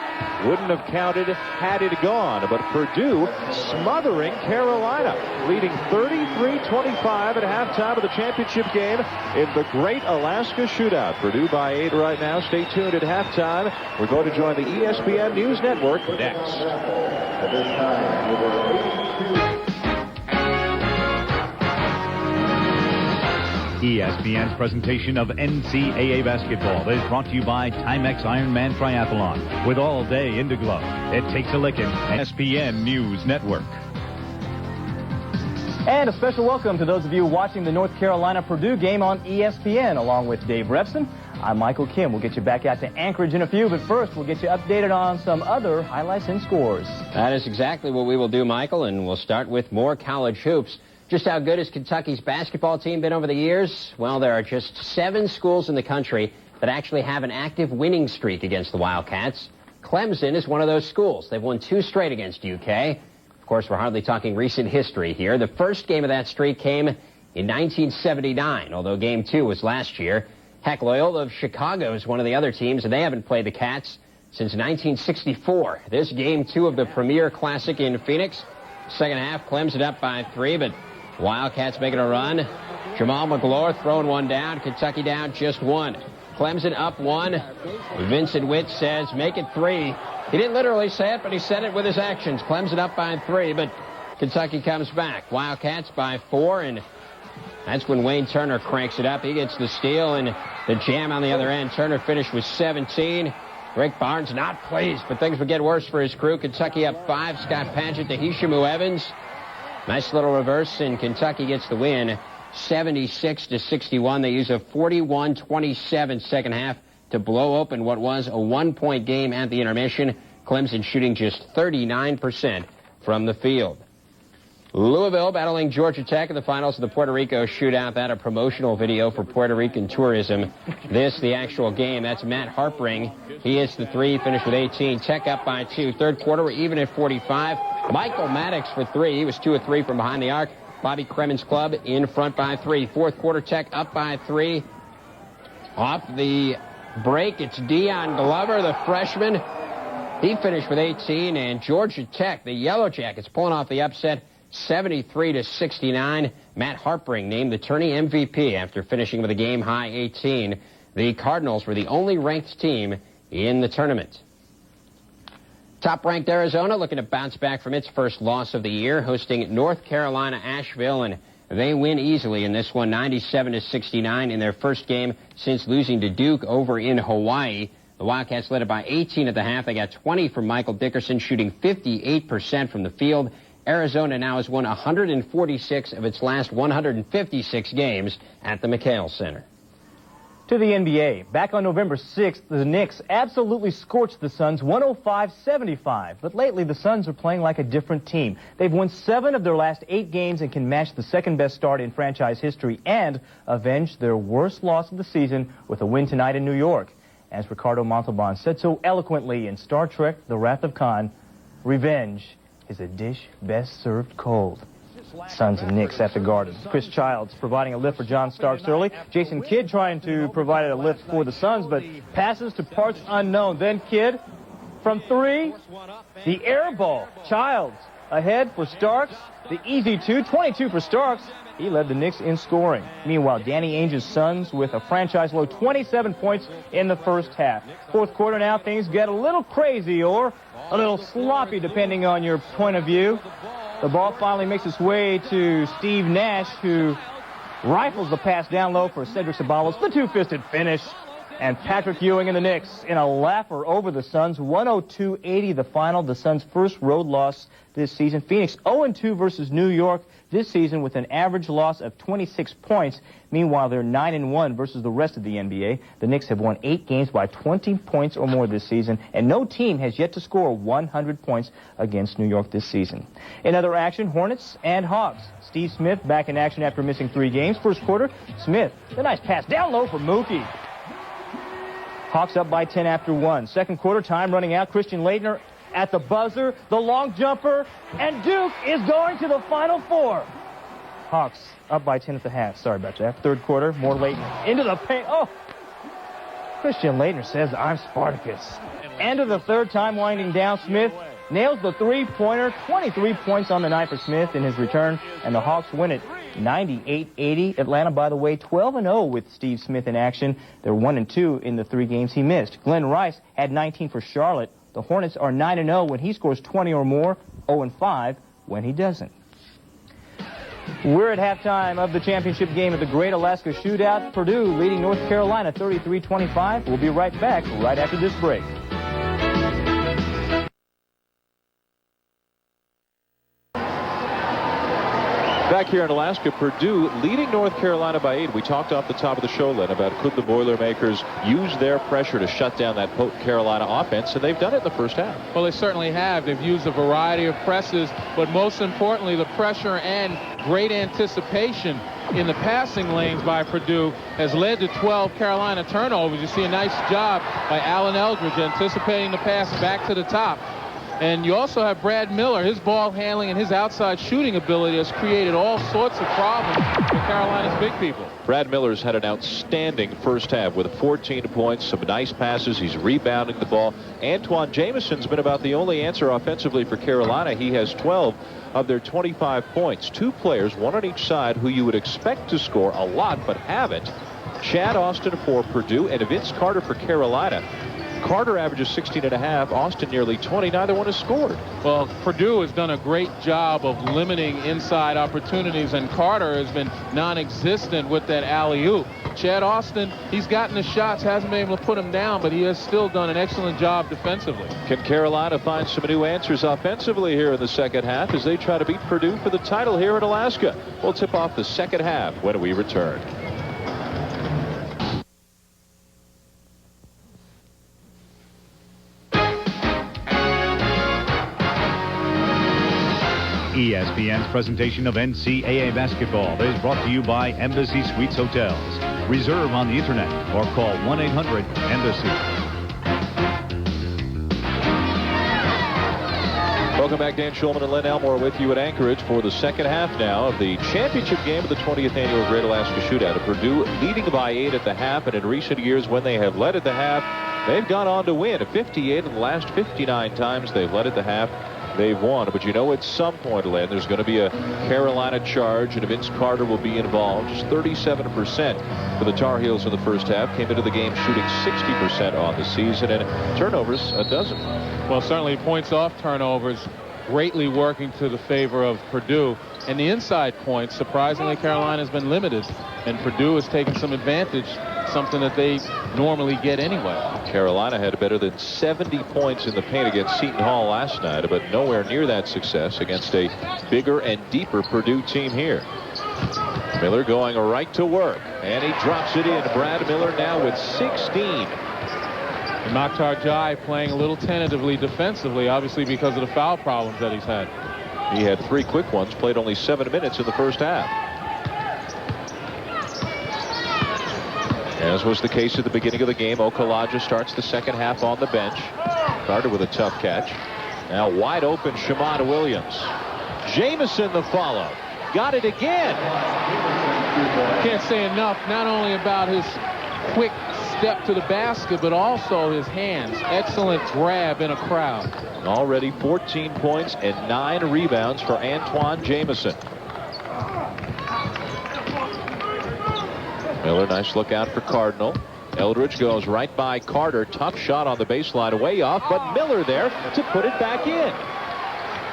Wouldn't have counted had it gone. But Purdue smothering Carolina, leading 33-25 at halftime of the championship game in the great Alaska Shootout. Purdue by 8 right now. Stay tuned at halftime. We're going to join the ESPN News Network next. At this time, number 82. ESPN's presentation of NCAA basketball is brought to you by Timex Ironman Triathlon. With all day Indiglo, it takes a licking. ESPN News Network. And a special welcome to those of you watching the North Carolina-Purdue game on ESPN. Along with Dave Repson, I'm Michael Kim. We'll get you back out to Anchorage in a few, but first we'll get you updated on some other highlights and scores. That is exactly what we will do, Michael, and we'll start with more college hoops. Just how good has Kentucky's basketball team been over the years? Well, there are just 7 schools in the country that actually have an active winning streak against the Wildcats. Clemson is one of those schools. They've won 2 straight against UK. Of course, we're hardly talking recent history here. The first game of that streak came in 1979, although Game 2 was last year. Heck, Loyola of Chicago is one of the other teams, and they haven't played the Cats since 1964. This Game 2 of the Premier Classic in Phoenix. Second half, Clemson up by 3, but Wildcats making a run. Jamal McGlure throwing one down. Kentucky down just 1. Clemson up 1. Vincent Witt says, make it 3. He didn't literally say it, but he said it with his actions. Clemson up by 3, but Kentucky comes back. Wildcats by 4, and that's when Wayne Turner cranks it up. He gets the steal and the jam on the other end. Turner finished with 17. Rick Barnes not pleased, but things would get worse for his crew. Kentucky up 5. Scott Padgett to Hishamu Evans. Nice little reverse, and Kentucky gets the win, 76-61. They use a 41-27 second half to blow open what was a 1-point game at the intermission. Clemson shooting just 39% from the field. Louisville battling Georgia Tech in the finals of the Puerto Rico Shootout. That a promotional video for Puerto Rican tourism. This, the actual game. That's Matt Harpring. He hits the 3, finished with 18. Tech up by 2. Third quarter, we're even at 45. Michael Maddox for 3. He was 2 of 3 from behind the arc. Bobby Kremen's club in front by 3. Fourth quarter, Tech up by 3. Off the break, it's Deion Glover, the freshman. He finished with 18. And Georgia Tech, the Yellow Jackets, pulling off the upset, 73-69. Matt Harpring named the tourney MVP after finishing with a game-high 18. The Cardinals were the only ranked team in the tournament. Top-ranked Arizona looking to bounce back from its first loss of the year, hosting North Carolina Asheville, and they win easily in this one, 97-69 in their first game since losing to Duke over in Hawaii. The Wildcats led it by 18 at the half. They got 20 from Michael Dickerson, shooting 58% from the field. Arizona now has won 146 of its last 156 games at the McHale Center. To the NBA. Back on November 6th, the Knicks absolutely scorched the Suns 105-75. But lately, the Suns are playing like a different team. They've won 7 of their last 8 games and can match the second-best start in franchise history and avenge their worst loss of the season with a win tonight in New York. As Ricardo Montalban said so eloquently in Star Trek, The Wrath of Khan, revenge is a dish best served cold. Suns and Knicks at the Garden. Chris Childs providing a lift for John Starks early. Jason Kidd trying to provide a lift for the Suns, but passes to parts unknown. Then Kidd from 3. The air ball. Childs ahead for Starks. The easy 2. 22 for Starks. He led the Knicks in scoring. Meanwhile, Danny Ainge's Suns with a franchise-low 27 points in the first half. Fourth quarter now, things get a little crazy or a little sloppy, depending on your point of view. The ball finally makes its way to Steve Nash, who rifles the pass down low for Cedric Ceballos. The two-fisted finish. And Patrick Ewing and the Knicks in a laugher over the Suns. 102-80 the final. The Suns' first road loss this season. Phoenix 0-2 versus New York this season with an average loss of 26 points. Meanwhile, they're 9-1 versus the rest of the NBA. The Knicks have won 8 games by 20 points or more this season, and no team has yet to score 100 points against New York this season. In other action, Hornets and Hawks. Steve Smith back in action after missing 3 games. First quarter, Smith, the nice pass down low for Mookie. Hawks up by 10 after 1. Second quarter, time running out. Christian Laettner at the buzzer, the long jumper, and Duke is going to the Final Four. Hawks up by 10 at the half. Sorry about that. Third quarter, more Laettner into the paint. Oh! Christian Laettner says, I'm Spartacus. End of the third, time winding down. Smith nails the three-pointer. 23 points on the night for Smith in his return, and the Hawks win it 98-80. Atlanta, by the way, 12-0 with Steve Smith in action. They're 1-2 in the 3 games he missed. Glenn Rice had 19 for Charlotte. The Hornets are 9-0 when he scores 20 or more, 0-5 when he doesn't. We're at halftime of the championship game of the Great Alaska Shootout. Purdue leading North Carolina 33-25. We'll be right back right after this break. Back here in Alaska, Purdue leading North Carolina by 8. We talked off the top of the show, Len, about could the Boilermakers use their pressure to shut down that potent Carolina offense, and they've done it in the first half. Well, they certainly have. They've used a variety of presses, but most importantly, the pressure and great anticipation in the passing lanes by Purdue has led to 12 Carolina turnovers. You see a nice job by Allen Eldridge anticipating the pass back to the top. And you also have Brad Miller. His ball handling and his outside shooting ability has created all sorts of problems for Carolina's big people. Brad Miller's had an outstanding first half with 14 points, some nice passes. He's rebounding the ball. Antoine Jameson's been about the only answer offensively for Carolina. He has 12 of their 25 points. 2 players, one on each side, who you would expect to score a lot but haven't. Chad Austin for Purdue and Vince Carter for Carolina. Carter averages 16.5. Austin nearly 20. Neither one has scored. Well, Purdue has done a great job of limiting inside opportunities, and Carter has been non-existent with that alley-oop. Chad Austin, he's gotten the shots, hasn't been able to put them down, but he has still done an excellent job defensively. Can Carolina find some new answers offensively here in the second half as they try to beat Purdue for the title here in Alaska? We'll tip off the second half when we return. ESPN's presentation of NCAA basketball is brought to you by Embassy Suites Hotels. Reserve on the internet or call 1-800-EMBASSY. Welcome back. Dan Schulman and Len Elmore with you at Anchorage for the second half now of the championship game of the 20th annual Great Alaska Shootout. Purdue leading by 8 at the half, and in recent years when they have led at the half, they've gone on to win. 58 of the last 59 times they've led at the half. they've won. But you know, at some point, Len, there's going to be a Carolina charge, and Vince Carter will be involved. Just 37% for the Tar Heels in the first half. Came into the game shooting 60% on the season, and turnovers a dozen. Well, certainly points off turnovers greatly working to the favor of Purdue. And the inside points, surprisingly, Carolina has been limited, and Purdue has taken some advantage, something that they normally get anyway. Carolina had better than 70 points in the paint against Seton Hall last night, but nowhere near that success against a bigger and deeper Purdue team here. Miller going right to work, and he drops it in. Brad Miller now with 16. And Mokhtar Jai playing a little tentatively defensively, obviously because of the foul problems that he's had. He had 3 quick ones, played only 7 minutes in the first half. As was the case at the beginning of the game, Okalaja starts the second half on the bench. Carter with a tough catch. Now wide open, Shamon Williams. Jamison the follow. Got it again. Can't say enough, not only about his quick step to the basket, but also his hands. Excellent grab in a crowd. Already 14 points and 9 rebounds for Antoine Jamison. Miller, nice look out for Cardinal. Eldridge goes right by Carter. Tough shot on the baseline, way off, but Miller there to put it back in.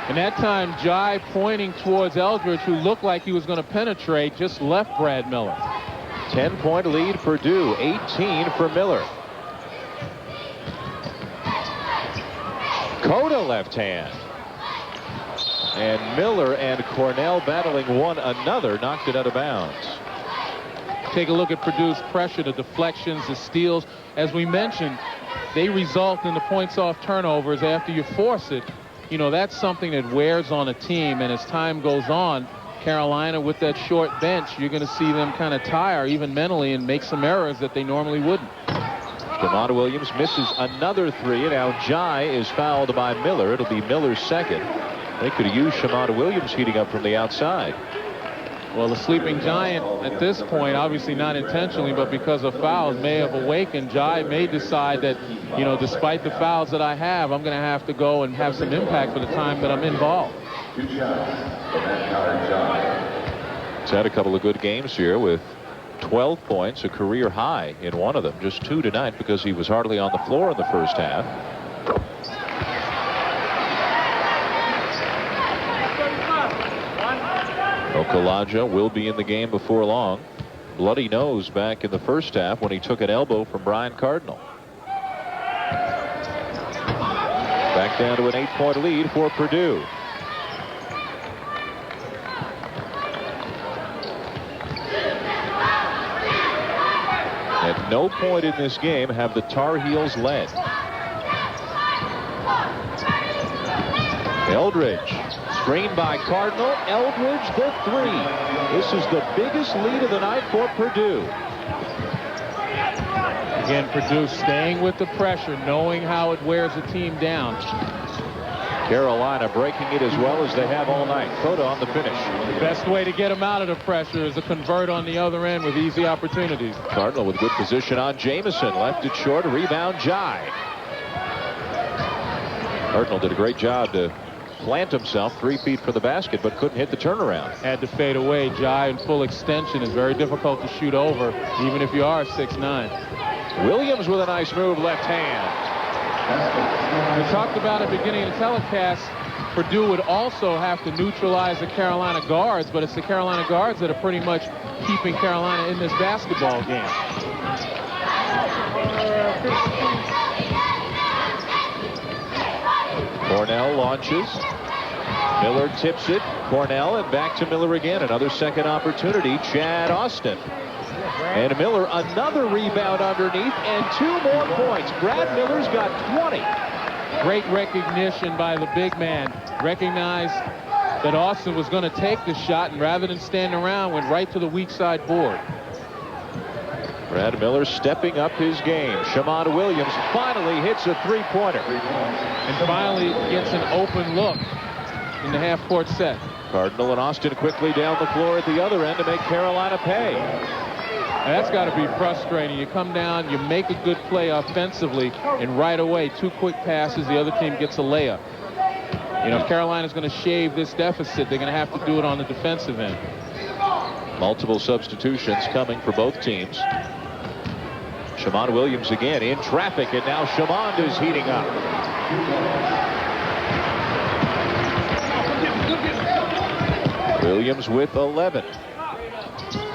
And that time, Jai pointing towards Eldridge, who looked like he was going to penetrate, just left Brad Miller. 10-point lead Purdue, 18 for Miller. Cota left hand. And Miller and Cornell battling one another, knocked it out of bounds. Take a look at Purdue's pressure, the deflections, the steals. As we mentioned, they result in the points off turnovers after you force it. You know, that's something that wears on a team, and as time goes on, Carolina with that short bench, you're going to see them kind of tire even mentally and make some errors that they normally wouldn't. Shamon Williams misses another 3, and now Jai is fouled by Miller. It'll be Miller's second. They could have used Shamon Williams heating up from the outside. Well, the sleeping giant at this point, obviously not intentionally, but because of fouls, may have awakened. Jai may decide that, you know, despite the fouls that I have, I'm going to have to go and have some impact for the time that I'm involved. He's had a couple of good games here with 12 points, a career high in one of them. Just 2 tonight because he was hardly on the floor in the first half. Okalaja will be in the game before long. Bloody nose back in the first half when he took an elbow from Brian Cardinal. Back down to an 8-point lead for Purdue. At no point in this game have the Tar Heels led. Eldridge. Screen by Cardinal. Eldridge the 3. This is the biggest lead of the night for Purdue. Again, Purdue staying with the pressure, knowing how it wears a team down. Carolina breaking it as well as they have all night. Cota on the finish. The best way to get them out of the pressure is to convert on the other end with easy opportunities. Cardinal with good position on Jamison. Left it short. Rebound Jai. Cardinal did a great job to plant himself 3 feet from the basket, but couldn't hit the turnaround. Had to fade away. Jai in full extension is very difficult to shoot over, even if you are 6'9". Williams with a nice move, left hand. We talked about at the beginning of the telecast, Purdue would also have to neutralize the Carolina guards, but it's the Carolina guards that are pretty much keeping Carolina in this basketball game. Cornell launches. Miller tips it. Cornell, and back to Miller again. Another second opportunity. Chad Austin. And Miller, another rebound underneath, and 2 more points. Brad Miller's got 20. Great recognition by the big man. Recognized that Austin was going to take the shot, and rather than stand around, went right to the weak side board. Brad Miller stepping up his game. Shamon Williams finally hits a 3-pointer. And finally gets an open look in the half-court set. Cardinal and Austin quickly down the floor at the other end to make Carolina pay. And that's got to be frustrating. You come down, you make a good play offensively, and right away, 2 quick passes, the other team gets a layup. You know, if Carolina's going to shave this deficit, they're going to have to do it on the defensive end. Multiple substitutions coming for both teams. Shamond Williams again in traffic, and now Shamond is heating up. Williams with 11.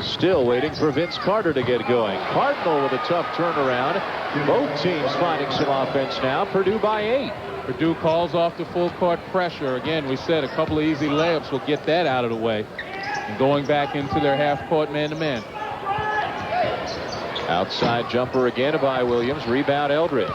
Still waiting for Vince Carter to get going. Cardinal with a tough turnaround. Both teams finding some offense now. Purdue by 8. Purdue calls off the full court pressure. Again, we said a couple of easy layups will get that out of the way. And going back into their half-court man-to-man. Outside jumper again by Williams. Rebound Eldridge.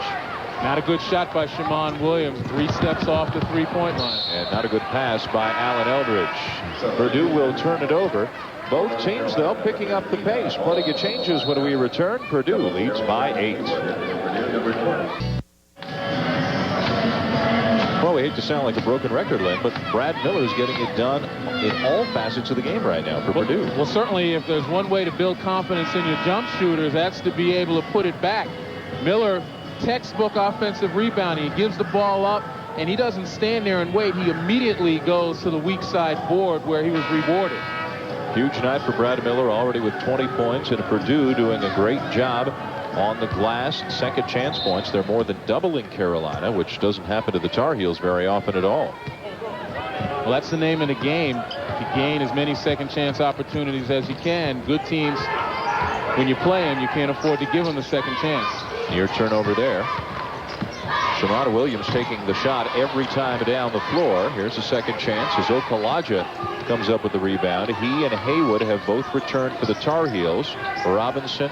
Not a good shot by Shamond Williams. 3 steps off the three-point line. And not a good pass by Allen Eldridge. Purdue will turn it over. Both teams, though, picking up the pace. Plenty of changes when we return. Purdue leads by 8. Well, we hate to sound like a broken record, Lynn, but Brad Miller's getting it done in all facets of the game right now for Purdue. Well, certainly, if there's one way to build confidence in your jump shooters, that's to be able to put it back. Miller, textbook offensive rebounding. He gives the ball up, and he doesn't stand there and wait. He immediately goes to the weak side board where he was rewarded. Huge night for Brad Miller, already with 20 points, and Purdue doing a great job on the glass. Second chance points. They're more than doubling Carolina, which doesn't happen to the Tar Heels very often at all. Well, that's the name of the game. To gain as many second chance opportunities as you can. Good teams, when you play them, you can't afford to give them the second chance. Near turnover there. Shamond Williams taking the shot every time down the floor. Here's a second chance as Okalaja comes up with the rebound. He and Haywood have both returned for the Tar Heels. Robinson,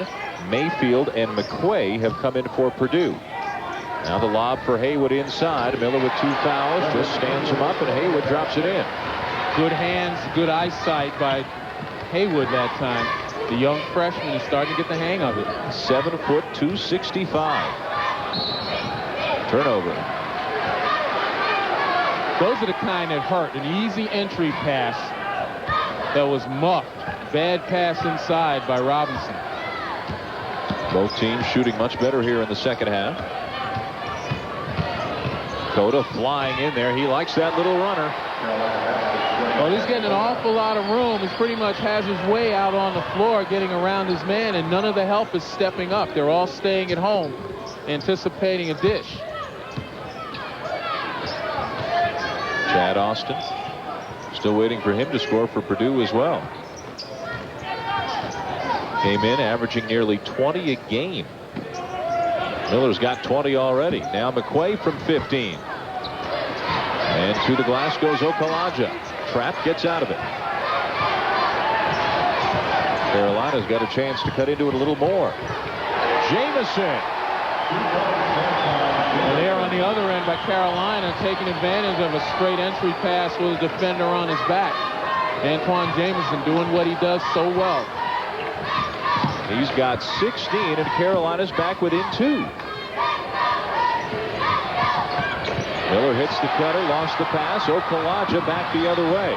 Mayfield, and McQuay have come in for Purdue. Now the lob for Haywood inside. Miller with 2 fouls. Just stands him up, and Haywood drops it in. Good hands, good eyesight by Haywood that time. The young freshman is starting to get the hang of it. 7 foot, 265. Turnover. Those are the kind that hurt. An easy entry pass that was muffed. Bad pass inside by Robinson. Both teams shooting much better here in the second half. Cota flying in there. He likes that little runner. Well, he's getting an awful lot of room. He pretty much has his way out on the floor getting around his man, and none of the help is stepping up. They're all staying at home, anticipating a dish. Chad Austin still waiting for him to score for Purdue as well. Came in averaging nearly 20 a game. Miller's got 20 already. Now McQuay from 15. And to the glass goes Okalaja. Trap gets out of it. Carolina's got a chance to cut into it a little more. Jamison. And there on the other end by Carolina, taking advantage of a straight entry pass with a defender on his back. Antoine Jamison doing what he does so well. He's got 16, and Carolina's back within 2. Miller hits the cutter, lost the pass. Okalaja back the other way.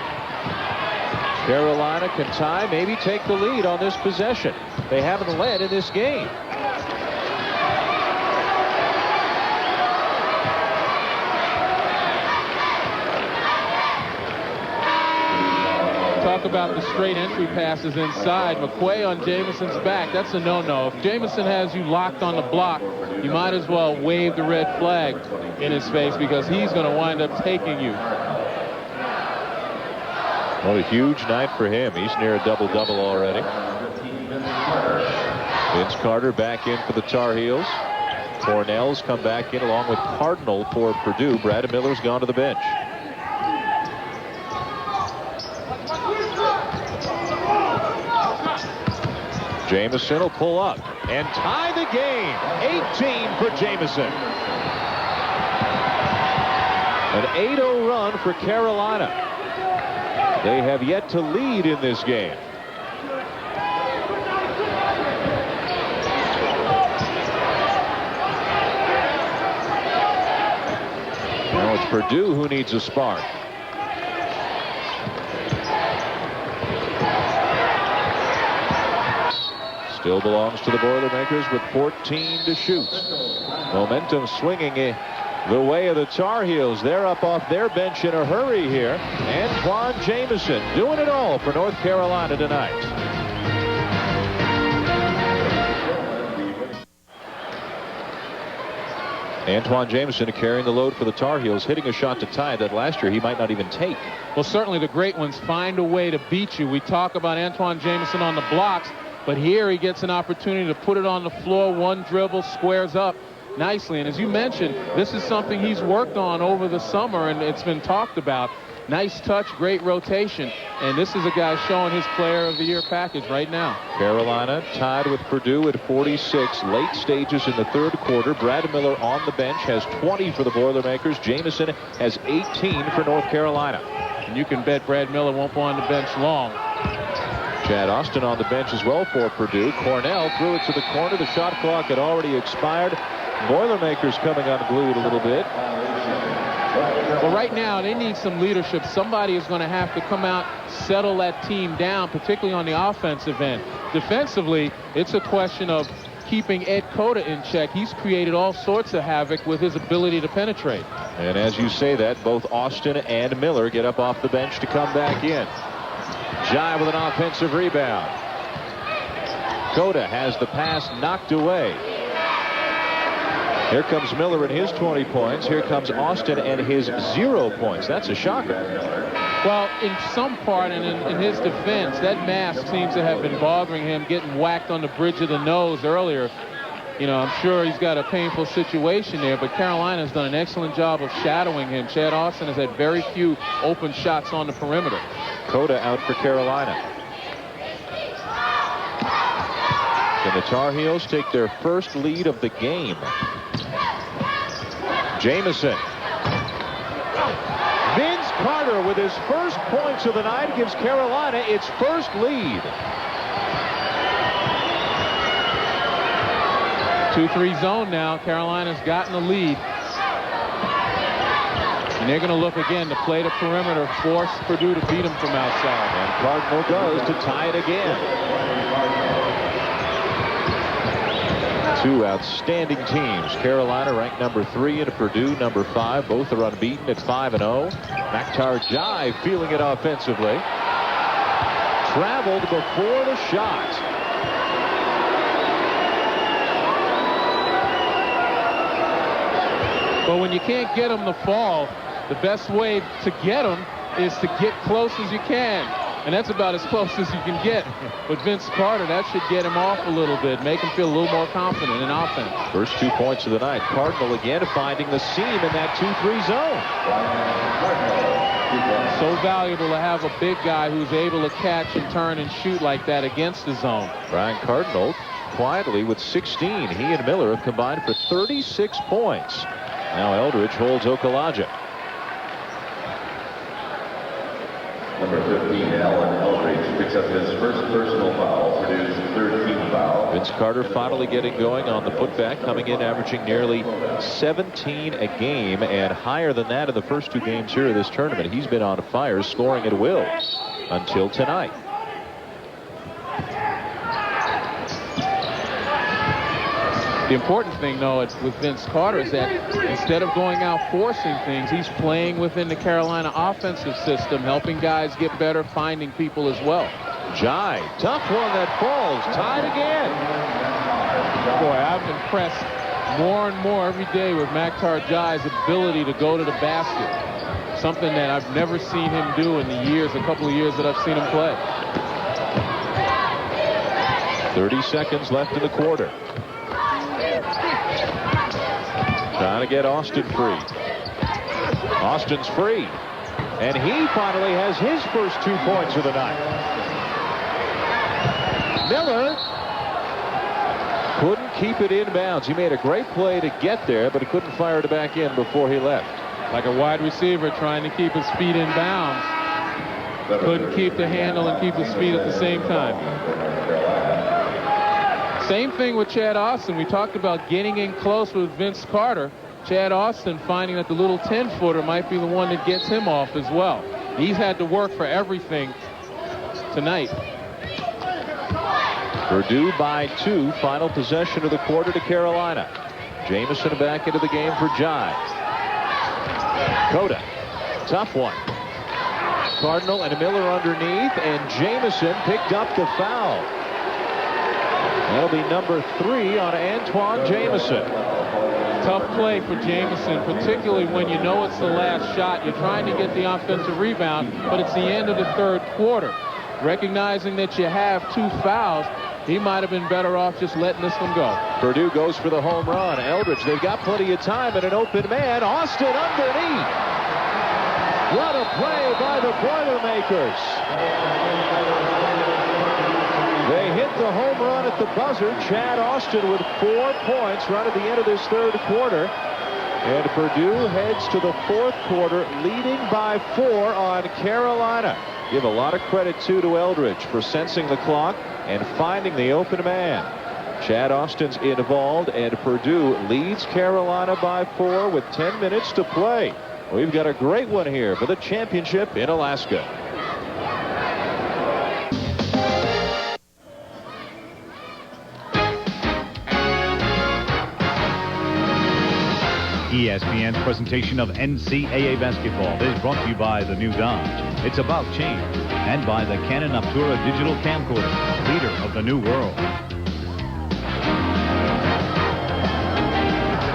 Carolina can tie, maybe take the lead on this possession. They haven't led in this game. Talk about the straight entry passes inside. McQuay on Jamison's back. That's a no-no. If Jamison has you locked on the block, you might as well wave the red flag in his face because he's going to wind up taking you. What a huge night for him. He's near a double-double already. Vince Carter back in for the Tar Heels. Cornell's come back in along with Cardinal for Purdue. Brad Miller's gone to the bench. Jamison will pull up and tie the game. 18 for Jamison. An 8-0 run for Carolina. They have yet to lead in this game. Now it's Purdue who needs a spark. Still belongs to the Boilermakers with 14 to shoot. Momentum swinging the way of the Tar Heels. They're up off their bench in a hurry here. Antoine Jameson doing it all for North Carolina tonight. Antoine Jameson carrying the load for the Tar Heels, hitting a shot to tie that last year he might not even take. Well, certainly the great ones find a way to beat you. We talk about Antoine Jameson on the blocks, but here he gets an opportunity to put it on the floor. One dribble, squares up nicely. And as you mentioned, this is something he's worked on over the summer, and it's been talked about. Nice touch, great rotation. And this is a guy showing his Player of the Year package right now. Carolina tied with Purdue at 46. Late stages in the third quarter. Brad Miller on the bench has 20 for the Boilermakers. Jameson has 18 for North Carolina. And you can bet Brad Miller won't go on the bench long. Chad Austin on the bench as well for Purdue. Cornell threw it to the corner. The shot clock had already expired. Boilermakers coming unglued a little bit. Well, right now they need some leadership. Somebody is going to have to come out, settle that team down, particularly on the offensive end. Defensively, it's a question of keeping Ed Cota in check. He's created all sorts of havoc with his ability to penetrate. And as you say that, both Austin and Miller get up off the bench to come back in. Jai with an offensive rebound. Cota has the pass knocked away. Here comes Miller and his 20 points. Here comes Austin and his 0 points. That's a shocker. Well, in some part, and in his defense, that mask seems to have been bothering him, getting whacked on the bridge of the nose earlier. You know, I'm sure he's got a painful situation there, but Carolina's done an excellent job of shadowing him. Chad Austin has had very few open shots on the perimeter. Cota out for Carolina. Can the Tar Heels take their first lead of the game? Jameson. Vince Carter with his first points of the night gives Carolina its first lead. 2-3 zone now. Carolina's gotten the lead. And they're going to look again to play the perimeter, force Purdue to beat them from outside. And Cardinal does to tie it again. Two outstanding teams. Carolina ranked number 3 and Purdue number 5. Both are unbeaten at 5-0. Makhtar Jai feeling it offensively. Traveled before the shot. But when you can't get them to fall, the best way to get them is to get close as you can. And that's about as close as you can get. But Vince Carter, that should get him off a little bit, make him feel a little more confident in offense. First 2 points of the night. Cardinal again finding the seam in that 2-3 zone. So valuable to have a big guy who's able to catch and turn and shoot like that against the zone. Brian Cardinal quietly with 16. He and Miller have combined for 36 points. Now Eldridge holds Okalaja. Number 15, Alan Eldridge, picks up his first personal foul, Purdue's 13th foul. Vince Carter finally getting going on the putback, coming in averaging nearly 17 a game and higher than that in the first 2 games here of this tournament. He's been on fire, scoring at will until tonight. The important thing, though, with Vince Carter is that instead of going out forcing things, he's playing within the Carolina offensive system, helping guys get better, finding people as well. Jai, tough one that falls, tied again. Boy, I'm impressed more and more every day with Makhtar Jai's ability to go to the basket. Something that I've never seen him do in a couple of years that I've seen him play. 30 seconds left in the quarter. Trying to get Austin free. Austin's free. And he finally has his first 2 points of the night. Miller couldn't keep it inbounds. He made a great play to get there, but he couldn't fire it back in before he left. Like a wide receiver trying to keep his feet in bounds. Couldn't keep the handle and keep his feet at the same time. Same thing with Chad Austin. We talked about getting in close with Vince Carter. Chad Austin finding that the little 10-footer might be the one that gets him off as well. He's had to work for everything tonight. Purdue by 2. Final possession of the quarter to Carolina. Jameson back into the game for Jai. Coda, tough one. Cardinal and Miller underneath, and Jamison picked up the foul. That'll be number 3 on Antoine Jamison. Tough play for Jamison, particularly when you know it's the last shot. You're trying to get the offensive rebound, but it's the end of the third quarter. Recognizing that you have 2 fouls, he might have been better off just letting this one go. Purdue goes for the home run. Eldridge, they've got plenty of time and an open man. Austin underneath. What a play by the Boilermakers. They hit the home run at the buzzer. Chad Austin with 4 points right at the end of this third quarter. And Purdue heads to the fourth quarter leading by 4 on Carolina. Give a lot of credit, too, to Eldridge for sensing the clock and finding the open man. Chad Austin's involved, and Purdue leads Carolina by 4 with 10 minutes to play. We've got a great one here for the championship in Alaska. ESPN's presentation of NCAA basketball is brought to you by the new Dodge. It's about change. And by the Canon Optura digital camcorder, leader of the new world.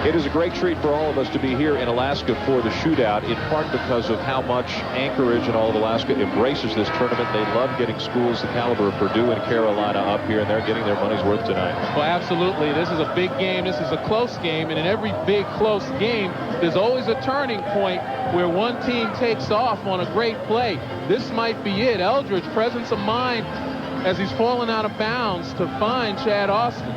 It is a great treat for all of us to be here in Alaska for the shootout, in part because of how much Anchorage and all of Alaska embraces this tournament. They love getting schools the caliber of Purdue and Carolina up here, and they're getting their money's worth tonight. Well, absolutely. This is a big game. This is a close game, and in every big, close game, there's always a turning point where one team takes off on a great play. This might be it. Eldridge, presence of mind as he's falling out of bounds to find Chad Austin.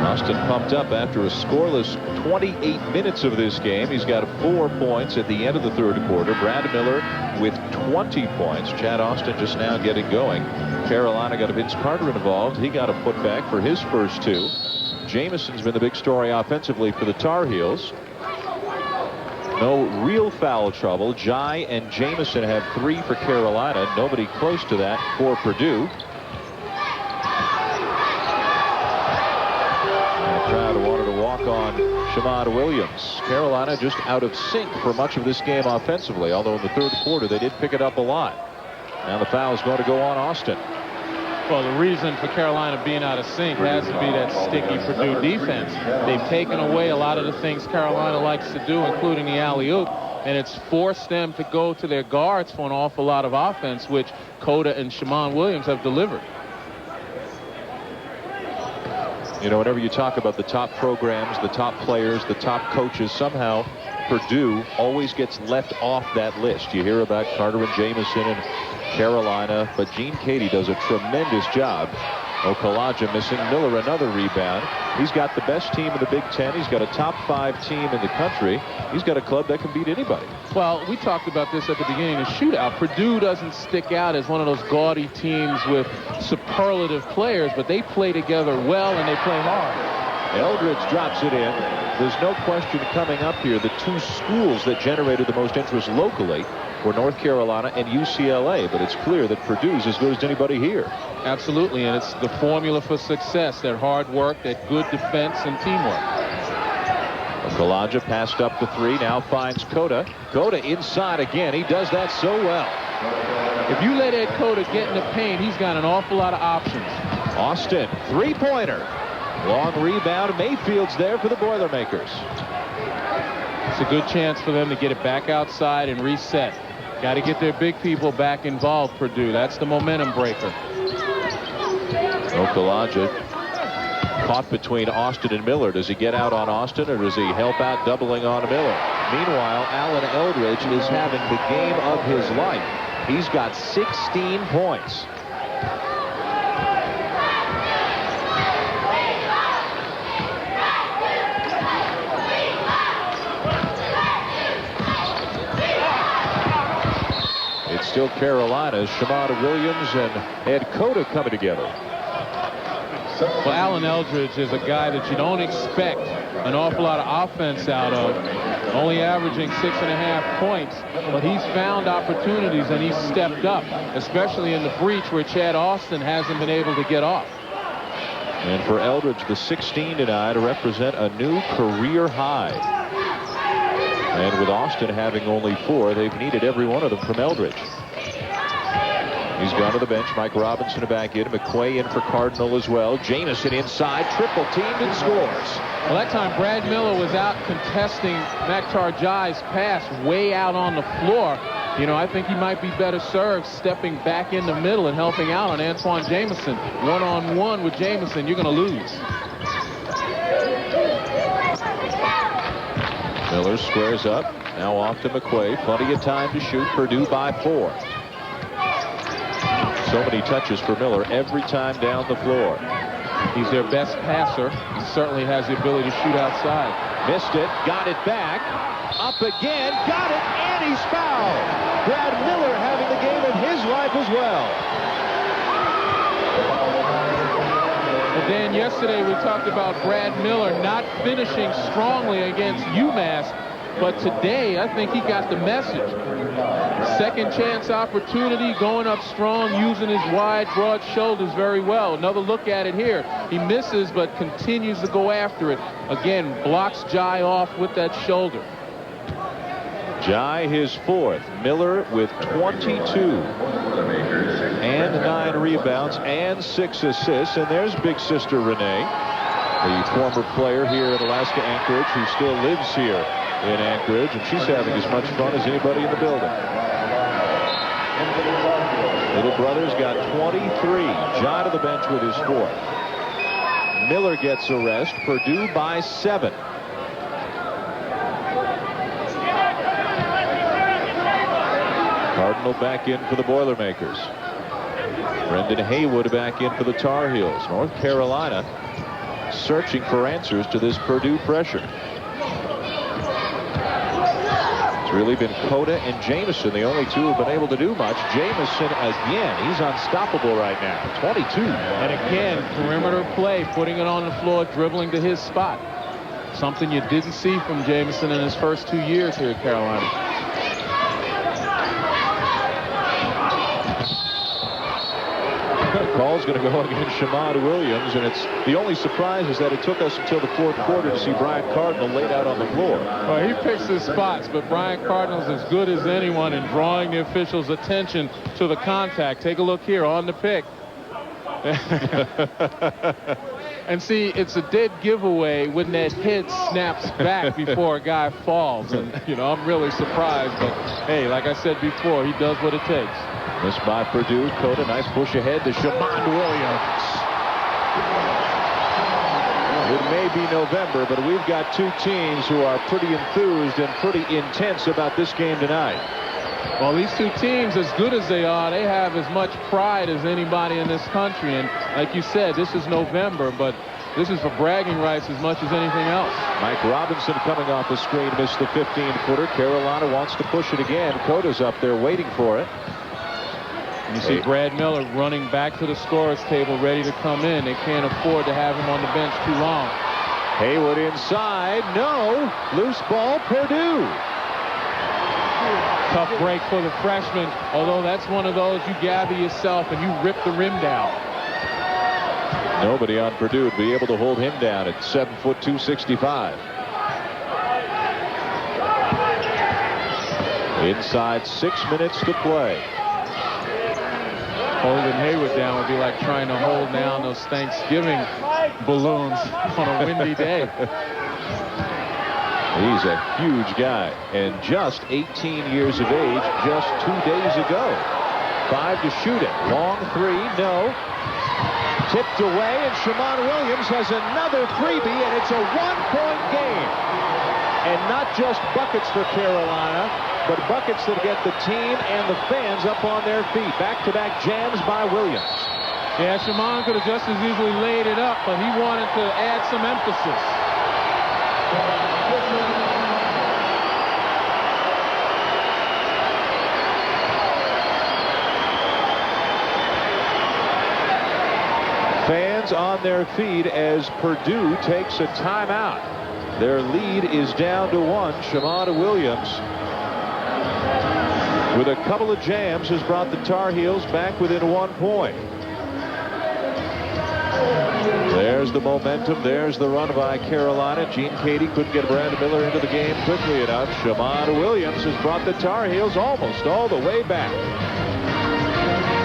Austin pumped up after a scoreless 28 minutes of this game. He's got 4 points at the end of the third quarter. Brad Miller with 20 points. Chad Austin just now getting going. Carolina got a Vince Carter involved. He got a putback for his first 2. Jamison's been the big story offensively for the Tar Heels. No real foul trouble. Jai and Jamison have 3 for Carolina. Nobody close to that for Purdue. Crowd wanted to walk on Shamad Williams. Carolina just out of sync for much of this game offensively, although in the third quarter they did pick it up a lot. Now the foul is going to go on Austin. Well, the reason for Carolina being out of sync has to be that sticky Purdue defense. They've taken away a lot of the things Carolina likes to do, including the alley-oop, and it's forced them to go to their guards for an awful lot of offense, which Coda and Shamad Williams have delivered. You know, whenever you talk about the top programs, the top players, the top coaches, somehow Purdue always gets left off that list. You hear about Carter and Jamison and Carolina, but Gene Cady does a tremendous job. Okalaja missing. Miller another rebound. He's got the best team in the Big Ten. He's got a top 5 team in the country. He's got a club that can beat anybody. Well, we talked about this at the beginning of the shootout. Purdue doesn't stick out as one of those gaudy teams with superlative players, but they play together well and they play hard. Eldridge drops it in. There's no question coming up here. The 2 schools that generated the most interest locally were North Carolina and UCLA, but it's clear that Purdue's as good as anybody here. Absolutely, and it's the formula for success, that hard work, that good defense and teamwork. Okalaja passed up the 3, now finds Coda. Coda inside again. He does that so well. If you let Ed Coda get in the paint, he's got an awful lot of options. Austin, 3-pointer. Long rebound. Mayfield's there for the Boilermakers. It's a good chance for them to get it back outside and reset. Got to get their big people back involved, Purdue. That's the momentum breaker. Okalaja caught between Austin and Miller. Does he get out on Austin, or does he help out doubling on Miller? Meanwhile, Alan Eldridge is having the game of his life. He's got 16 points. It's still Carolina's Shamada Williams and Ed Coda coming together. Well, Alan Eldridge is a guy that you don't expect an awful lot of offense out of, only averaging 6.5 points, but he's found opportunities and he's stepped up, especially in the breach where Chad Austin hasn't been able to get off. And for Eldridge, the 16 tonight to represent a new career high. And with Austin having only 4, they've needed every one of them from Eldridge. He's gone to the bench. Mike Robinson back in. McQuay in for Cardinal as well. Jamison inside, triple teamed and scores. Well, that time Brad Miller was out contesting Maktar Jai's pass way out on the floor. You know, I think he might be better served stepping back in the middle and helping out on Antoine Jamison. One-on-one with Jamison, you're going to lose. Miller squares up. Now off to McQuay. Plenty of time to shoot. Purdue by 4. So many touches for Miller every time down the floor. He's their best passer. He certainly has the ability to shoot outside. Missed it. Got it back. Up again. Got it. And he's fouled. Brad Miller having the game of his life as well. But then yesterday we talked about Brad Miller not finishing strongly against UMass. But today, I think he got the message. Second chance opportunity, going up strong, using his wide, broad shoulders very well. Another look at it here. He misses, but continues to go after it. Again, blocks Jai off with that shoulder. Jai his 4th. Miller with 22. And 9 rebounds and 6 assists. And there's big sister Renee, the former player here at Alaska Anchorage who still lives here in Anchorage, and she's having as much fun as anybody in the building. Little brother's got 23. Jai to the bench with his 4th. Miller gets a rest. Purdue by 7. Cardinal back in for the Boilermakers. Brendan Haywood back in for the Tar Heels. North Carolina searching for answers to this Purdue pressure. Really been Cota and Jamison, the only 2 who've been able to do much. Jamison again, he's unstoppable right now. 22. And again, perimeter play, putting it on the floor, dribbling to his spot. Something you didn't see from Jamison in his first 2 years here at Carolina. Call's going to go against Shamad Williams, and it's the only surprise is that it took us until the 4th quarter to see Brian Cardinal laid out on the floor. Well, he picks his spots, but Brian Cardinal's as good as anyone in drawing the officials' attention to the contact. Take a look here on the pick. And see, it's a dead giveaway when that head snaps back before a guy falls. And, you know, I'm really surprised. But, hey, like I said before, he does what it takes. Missed by Purdue. Cota, nice push ahead to Shamond Williams. It may be November, but we've got 2 teams who are pretty enthused and pretty intense about this game tonight. Well, these 2 teams, as good as they are, they have as much pride as anybody in this country. And like you said, this is November, but this is for bragging rights as much as anything else. Mike Robinson coming off the screen, missed the 15-footer. Carolina wants to push it again. Cota's up there waiting for it. You see Brad Miller running back to the scorer's table, ready to come in. They can't afford to have him on the bench too long. Haywood inside. No. Loose ball, Purdue. Tough break for the freshman, although that's one of those you gather yourself and you rip the rim down. Nobody on Purdue would be able to hold him down at 7 foot 265. Inside 6 minutes to play. Holding Haywood down would be like trying to hold down those Thanksgiving balloons on a windy day. He's a huge guy, and just 18 years of age just 2 days ago. 5 to shoot it. Long 3, no. Tipped away, and Shamon Williams has another freebie, and it's a 1-point game. And not just buckets for Carolina, but buckets that get the team and the fans up on their feet. Back-to-back jams by Williams. Yeah, Shamon could have just as easily laid it up, but he wanted to add some emphasis. Fans on their feet as Purdue takes a timeout. Their lead is down to 1. Shamon Williams, with a couple of jams, has brought the Tar Heels back within 1 point. There's There's the momentum. There's the run by Carolina. Gene Cady couldn't get Brandon Miller into the game quickly enough. Shamon Williams has brought the Tar Heels almost all the way back.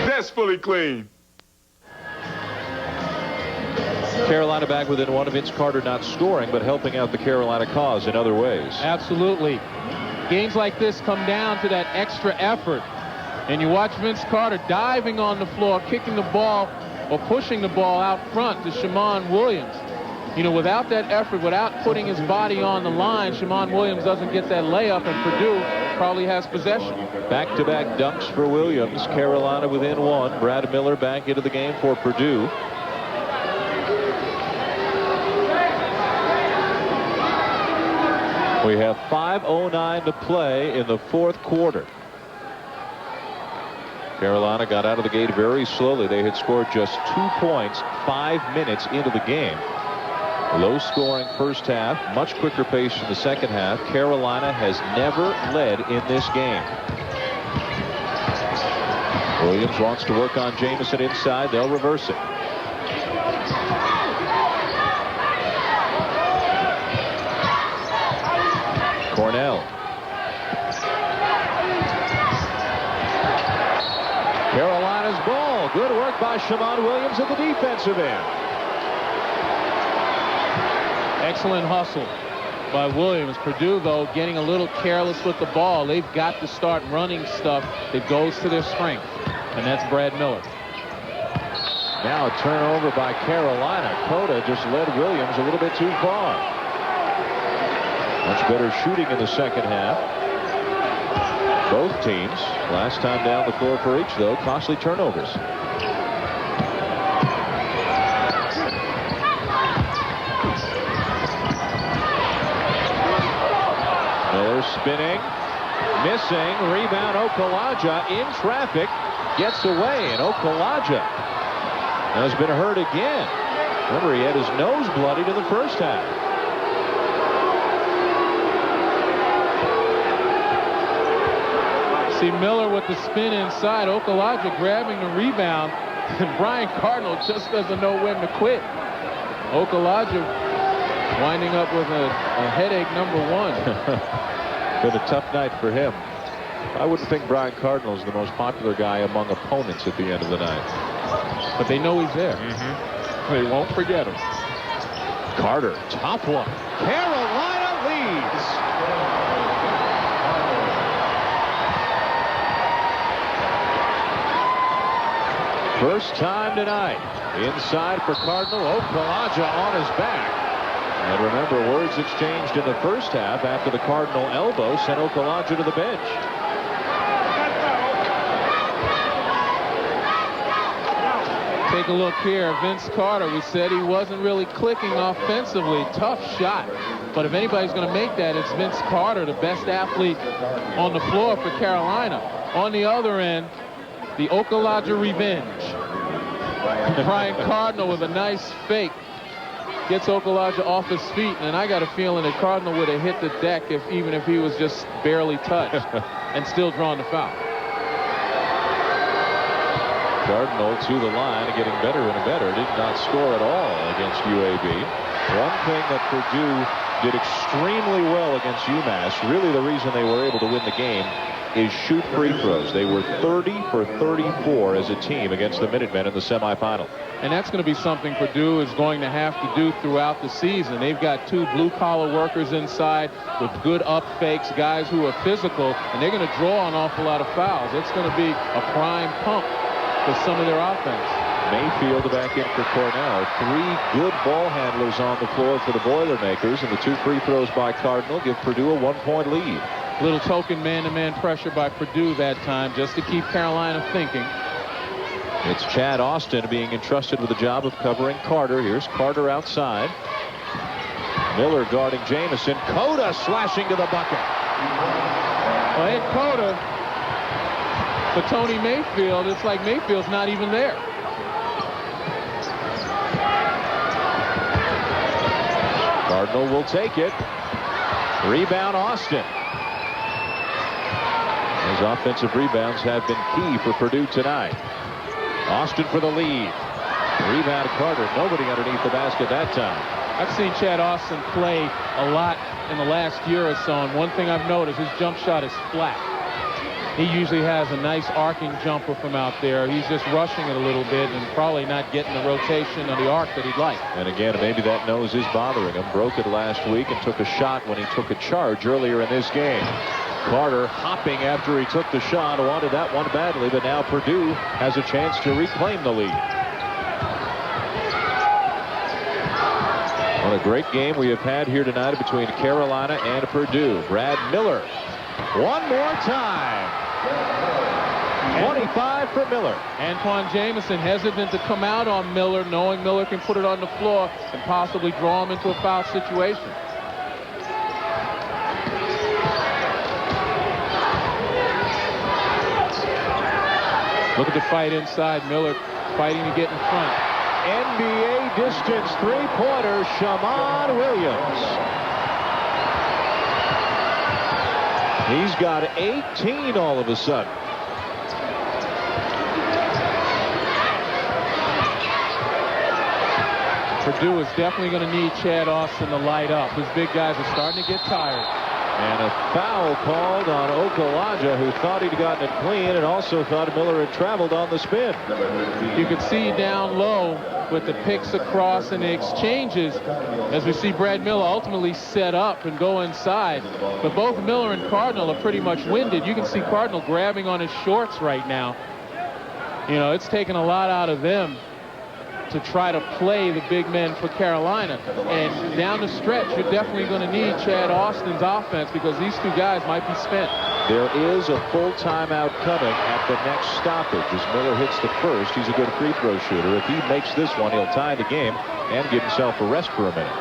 That's fully clean. Carolina back within one of Vince Carter not scoring, but helping out the Carolina cause in other ways. Absolutely. Games like this come down to that extra effort. And you watch Vince Carter diving on the floor, kicking the ball or pushing the ball out front to Shamon Williams. You know, without that effort, without putting his body on the line, Shamon Williams doesn't get that layup, and Purdue probably has possession. Back-to-back dunks for Williams. Carolina within one. Brad Miller back into the game for Purdue. We have 5:09 to play in the fourth quarter. Carolina got out of the gate very slowly. They had scored just 2 points 5 minutes into the game. Low scoring first half, much quicker pace in the second half. Carolina has never led in this game. Williams wants to work on Jamison inside. They'll reverse it. Cornell. Carolina's ball. Good work by Shamon Williams at the defensive end. Excellent hustle by Williams. Purdue, though, getting a little careless with the ball. They've got to start running stuff that goes to their strength, and that's Brad Miller. Now a turnover by Carolina. Cota just led Williams a little bit too far. Much better shooting in the second half. Both teams, last time down the floor for each, though, costly turnovers. Miller spinning, missing, rebound. Okulaja in traffic, gets away, and Okulaja has been hurt again. Remember, he had his nose bloodied in the first half. See Miller with the spin inside. Okulaja grabbing the rebound, and Brian Cardinal just doesn't know when to quit. Okulaja winding up with a headache #1. Been a tough night for him. I wouldn't think Brian Cardinal is the most popular guy among opponents at the end of the night. But they know he's there. They won't forget him. Carter, top one. Carolina leads. First time tonight. Inside for Cardinal. Okulaja on his back. And remember, words exchanged in the first half after the Cardinal elbow sent Okulaja to the bench. Take a look here. Vince Carter, we said he wasn't really clicking offensively. Tough shot. But if anybody's going to make that, it's Vince Carter, the best athlete on the floor for Carolina. On the other end, the Okulaja revenge. Brian Cardinal with a nice fake gets Okulaja off his feet, and I got a feeling that Cardinal would have hit the deck even if he was just barely touched and still drawn the foul. Cardinal to the line, getting better and better. Did not score at all against UAB. One thing that Purdue did extremely well against UMass, really the reason they were able to win the game, is shoot free throws. They were 30 for 34 as a team against the Minutemen in the semifinal. And that's going to be something Purdue is going to have to do throughout the season. They've got 2 blue-collar workers inside with good up fakes, guys who are physical, and they're going to draw an awful lot of fouls. It's going to be a prime pump for some of their offense. Mayfield back in for Cornell. 3 good ball handlers on the floor for the Boilermakers, and the 2 free throws by Cardinal give Purdue a 1-point lead. Little token man-to-man pressure by Purdue that time just to keep Carolina thinking. It's Chad Austin being entrusted with the job of covering Carter. Here's Carter outside. Miller guarding Jamison. Cota slashing to the bucket. Well, Ed Cota, for Tony Mayfield, it's like Mayfield's not even there. Cardinal will take it. Rebound Austin. His offensive rebounds have been key for Purdue tonight. Austin for the lead. Rebound Carter. Nobody underneath the basket that time. I've seen Chad Austin play a lot in the last year or so, and one thing I've noticed, his jump shot is flat. He usually has a nice arcing jumper from out there. He's just rushing it a little bit and probably not getting the rotation or the arc that he'd like. And again, maybe that nose is bothering him. Broke it last week and took a shot when he took a charge earlier in this game. Carter hopping after he took the shot. Wanted that one badly, but now Purdue has a chance to reclaim the lead. What a great game we have had here tonight between Carolina and Purdue. Brad Miller. One more time. 25 for Miller. Antoine Jamison hesitant to come out on Miller, knowing Miller can put it on the floor and possibly draw him into a foul situation. Look at the fight inside. Miller fighting to get in front. NBA distance three-pointer, Shammond Williams. He's got 18 all of a sudden. Purdue is definitely going to need Chad Austin to light up. His big guys are starting to get tired. And a foul called on Okalaja, who thought he'd gotten it clean and also thought Miller had traveled on the spin. You could see down low with the picks across and the exchanges as we see Brad Miller ultimately set up and go inside. But both Miller and Cardinal are pretty much winded. You can see Cardinal grabbing on his shorts right now. You know, it's taken a lot out of them to try to play the big men for Carolina. And down the stretch, you're definitely going to need Chad Austin's offense because these two guys might be spent. There is a full timeout coming at the next stoppage. As Miller hits the first, he's a good free throw shooter. If he makes this one, he'll tie the game and give himself a rest for a minute.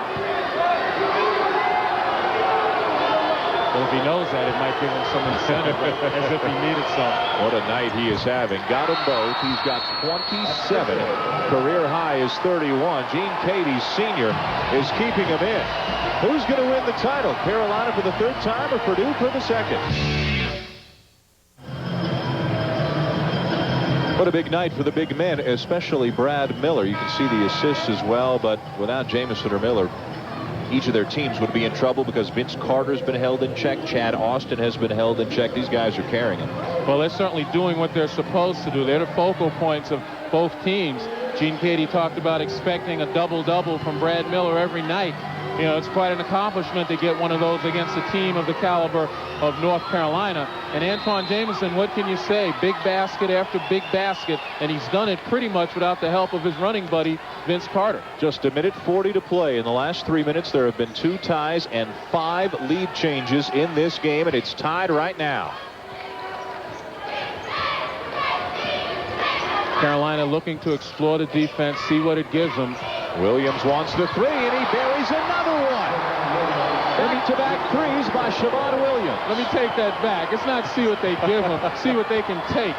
Well, if he knows that, it might give him some incentive, as if he needed some. What a night he is having. Got them both. He's got 27. Career high is 31. Gene Cady, senior, is keeping him in. Who's going to win the title? Carolina for the third time or Purdue for the second? What a big night for the big men, especially Brad Miller. You can see the assists as well, but without Jamison or Miller, each of their teams would be in trouble because Vince Carter's been held in check. Chad Austin has been held in check. These guys are carrying them. Well, they're certainly doing what they're supposed to do. They're the focal points of both teams. Gene Cady talked about expecting a double-double from Brad Miller every night. You know, it's quite an accomplishment to get one of those against a team of the caliber of North Carolina. And Antoine Jamison, what can you say? Big basket after big basket, and he's done it pretty much without the help of his running buddy, Vince Carter. Just a minute 40 to play. In the last 3 minutes, there have been 2 ties and 5 lead changes in this game, and it's tied right now. Carolina looking to explore the defense, see what it gives them. Williams wants the three, and he buries another one. Back-to-back threes by Shammond Williams. Let me take that back. It's not see what they give him, see what they can take.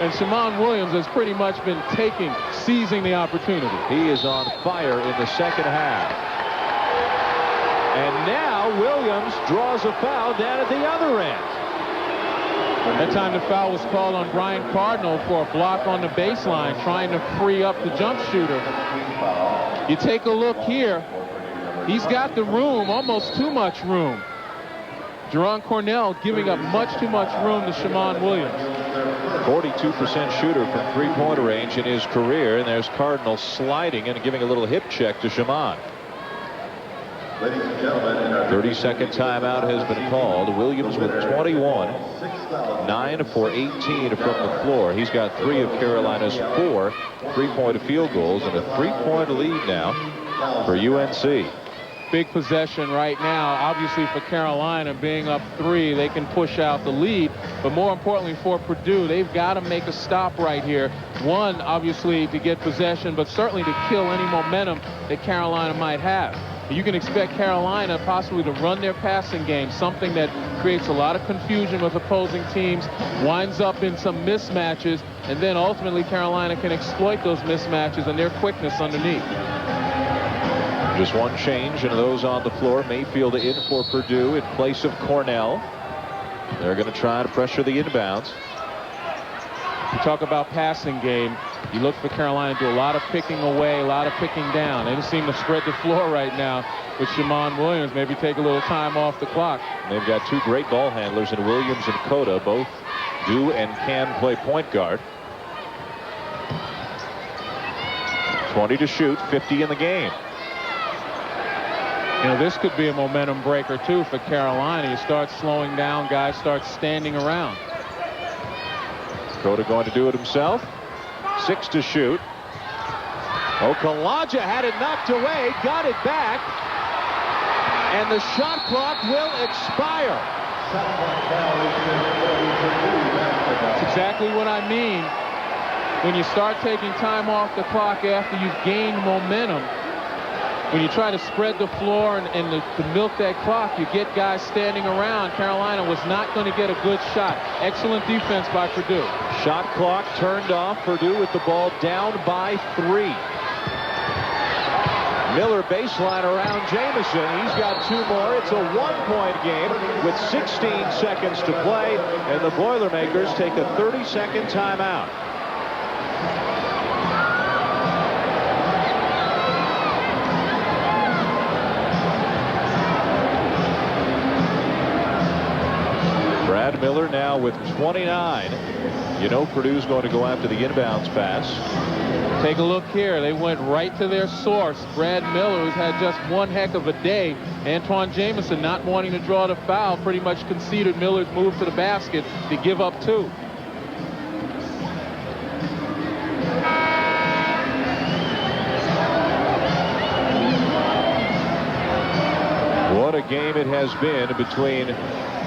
And Shammond Williams has pretty much been seizing the opportunity. He is on fire in the second half. And now Williams draws a foul down at the other end. That time the foul was called on Brian Cardinal for a block on the baseline, trying to free up the jump shooter. You take a look here. He's got the room, almost too much room. Jerron Cornell giving up much too much room to Shammond Williams. 42% shooter from three-point range in his career, and there's Cardinal sliding and giving a little hip check to Shammond. 30-second timeout has been called. Williams with 21, 9 for 18 from the floor. He's got 3 of Carolina's 4 three-point field goals and a 3-point lead now for UNC. Big possession right now. Obviously for Carolina, being up 3, they can push out the lead. But more importantly for Purdue, they've got to make a stop right here. One, obviously, to get possession, but certainly to kill any momentum that Carolina might have. You can expect Carolina possibly to run their passing game, something that creates a lot of confusion with opposing teams, winds up in some mismatches, and then ultimately Carolina can exploit those mismatches and their quickness underneath. Just one change, and those on the floor. Mayfield in for Purdue in place of Cornell. They're going to try to pressure the inbounds. You talk about passing game. You look for Carolina to do a lot of picking away, a lot of picking down. They just seem to spread the floor right now with Shammond Williams. Maybe take a little time off the clock. They've got two great ball handlers in Williams and Cota. Both do and can play point guard. 20 to shoot, 50 in the game. You know, this could be a momentum breaker, too, for Carolina. You start slowing down, guys start standing around. Cota going to do it himself. 6 to shoot. Okalaja had it knocked away, got it back, and the shot clock will expire. That's exactly what I mean. When you start taking time off the clock after you've gained momentum, when you try to spread the floor and to milk that clock, you get guys standing around. Carolina was not going to get a good shot. Excellent defense by Purdue. Shot clock turned off. Purdue with the ball down by 3. Miller baseline around Jamison. He's got 2 more. It's a 1-point game with 16 seconds to play, and the Boilermakers take a 30-second timeout. Brad Miller now with 29. You know Purdue's going to go after the inbounds pass. Take a look here. They went right to their source. Brad Miller, who's had just one heck of a day. Antoine Jamison, not wanting to draw the foul, pretty much conceded Miller's move to the basket to give up 2. What a game it has been between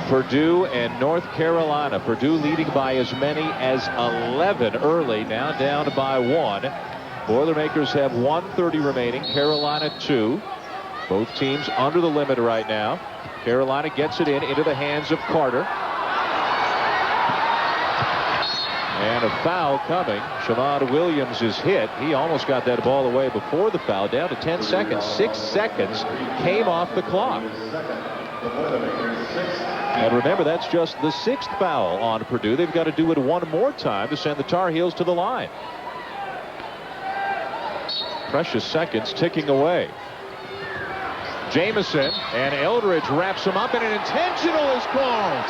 Purdue and North Carolina. Purdue leading by as many as 11 early, now down by 1. Boilermakers have 1:30 remaining, Carolina 2. Both teams under the limit right now. Carolina gets it into the hands of Carter. And a foul coming. Shammond Williams is hit. He almost got that ball away before the foul. Down to 10 seconds. 6 seconds came off the clock. And remember, that's just the 6th foul on Purdue. They've got to do it one more time to send the Tar Heels to the line. Precious seconds ticking away. Jamison, and Eldridge wraps him up, and an intentional is called.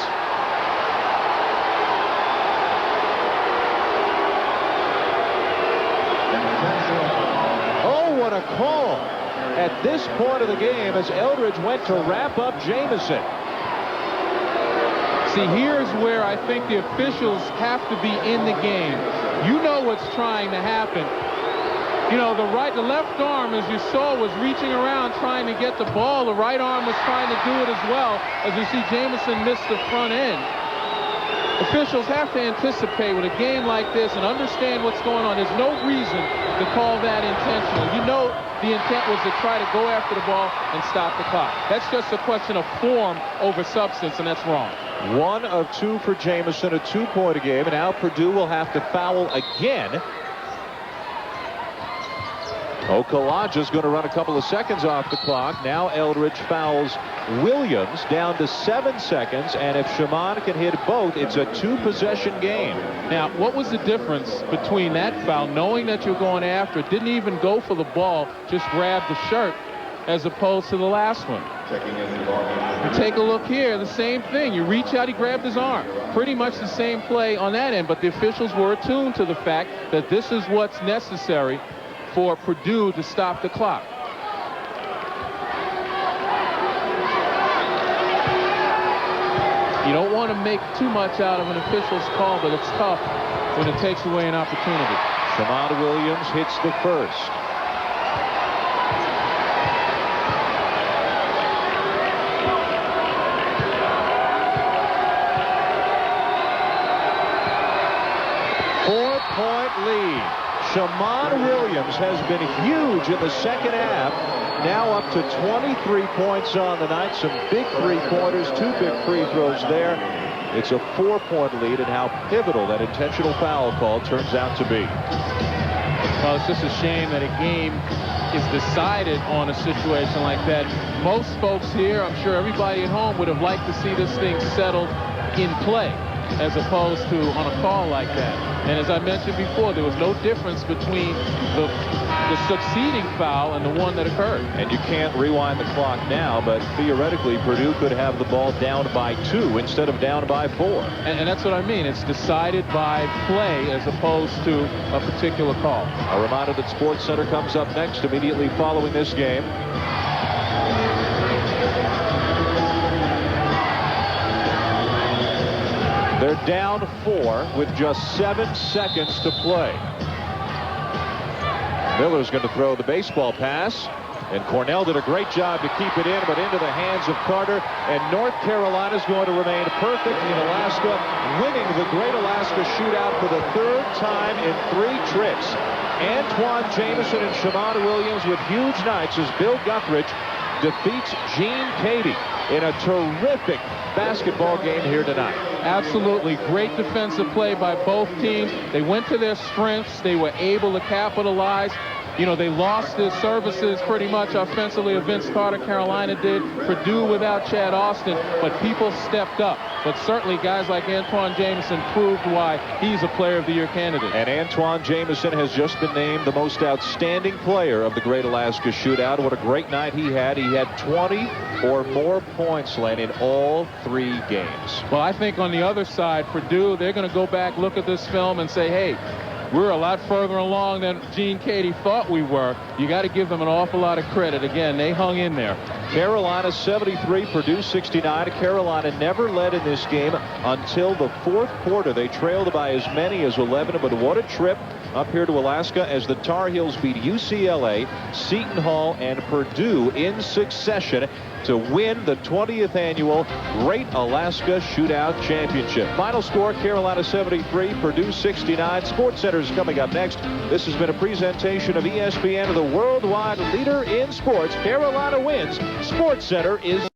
Oh, what a call at this point of the game as Eldridge went to wrap up Jamison. See, here's where I think the officials have to be in the game. You know what's trying to happen. You know, the left arm, as you saw, was reaching around trying to get the ball. The right arm was trying to do it as well. As you see, Jamison missed the front end. Officials have to anticipate with a game like this and understand what's going on. There's no reason to call that intentional. You know the intent was to try to go after the ball and stop the clock. That's just a question of form over substance, and that's wrong. 1 of 2 for Jamison, a 2-point game, and now Purdue will have to foul again. Okalaja's going to run a couple of seconds off the clock. Now Eldridge fouls Williams down to 7 seconds, and if Shammond can hit both, it's a 2-possession game. Now, what was the difference between that foul, knowing that you're going after it, didn't even go for the ball, just grabbed the shirt, as opposed to the last one? You take a look here, the same thing. You reach out, he grabbed his arm. Pretty much the same play on that end, but the officials were attuned to the fact that this is what's necessary for Purdue to stop the clock. You don't want to make too much out of an official's call, but it's tough when it takes away an opportunity. Shammond Williams hits the first. Four-point lead. Shammond Williams has been huge in the second half. Now up to 23 points on the night. Some big three-pointers, 2 big free throws there. It's a 4-point lead, and how pivotal that intentional foul call turns out to be. Well, it's just a shame that a game is decided on a situation like that. Most folks here, I'm sure everybody at home, would have liked to see this thing settled in play. as opposed to on a call like that. And as I mentioned before, there was no difference between the succeeding foul and the one that occurred. And you can't rewind the clock now, but theoretically Purdue could have the ball down by 2 instead of down by 4. And that's what I mean. It's decided by play as opposed to a particular call. A reminder that Sports Center comes up next immediately following this game. They're down 4 with just 7 seconds to play. Miller's going to throw the baseball pass, and Cornell did a great job to keep it in, but into the hands of Carter, and North Carolina's going to remain perfect in Alaska, winning the Great Alaska Shootout for the 3rd time in 3 trips. Antoine Jameson and Shamon Williams with huge nights as Bill Guthridge defeats Gene Cady in a terrific basketball game here tonight. Absolutely. Great defensive play by both teams. They went to their strengths. They were able to capitalize. You know, they lost their services pretty much offensively. Vince Carter, Carolina did. Purdue without Chad Austin, but people stepped up. But certainly guys like Antoine Jameson proved why he's a Player of the Year candidate. And Antoine Jameson has just been named the most outstanding player of the Great Alaska Shootout. What a great night he had. He had 20 or more points, Len, in all 3 games. Well, I think on the other side, Purdue, they're going to go back, look at this film, and say, hey, we're a lot further along than Gene Cady thought we were. You got to give them an awful lot of credit. Again, they hung in there. Carolina 73, Purdue 69. Carolina never led in this game until the 4th quarter. They trailed by as many as 11, but what a trip up here to Alaska as the Tar Heels beat UCLA, Seton Hall, and Purdue in succession to win the 20th annual Great Alaska Shootout Championship. Final score, Carolina 73, Purdue 69. Sports Center is coming up next. This has been a presentation of ESPN, the worldwide leader in sports. Carolina wins. Sports Center is...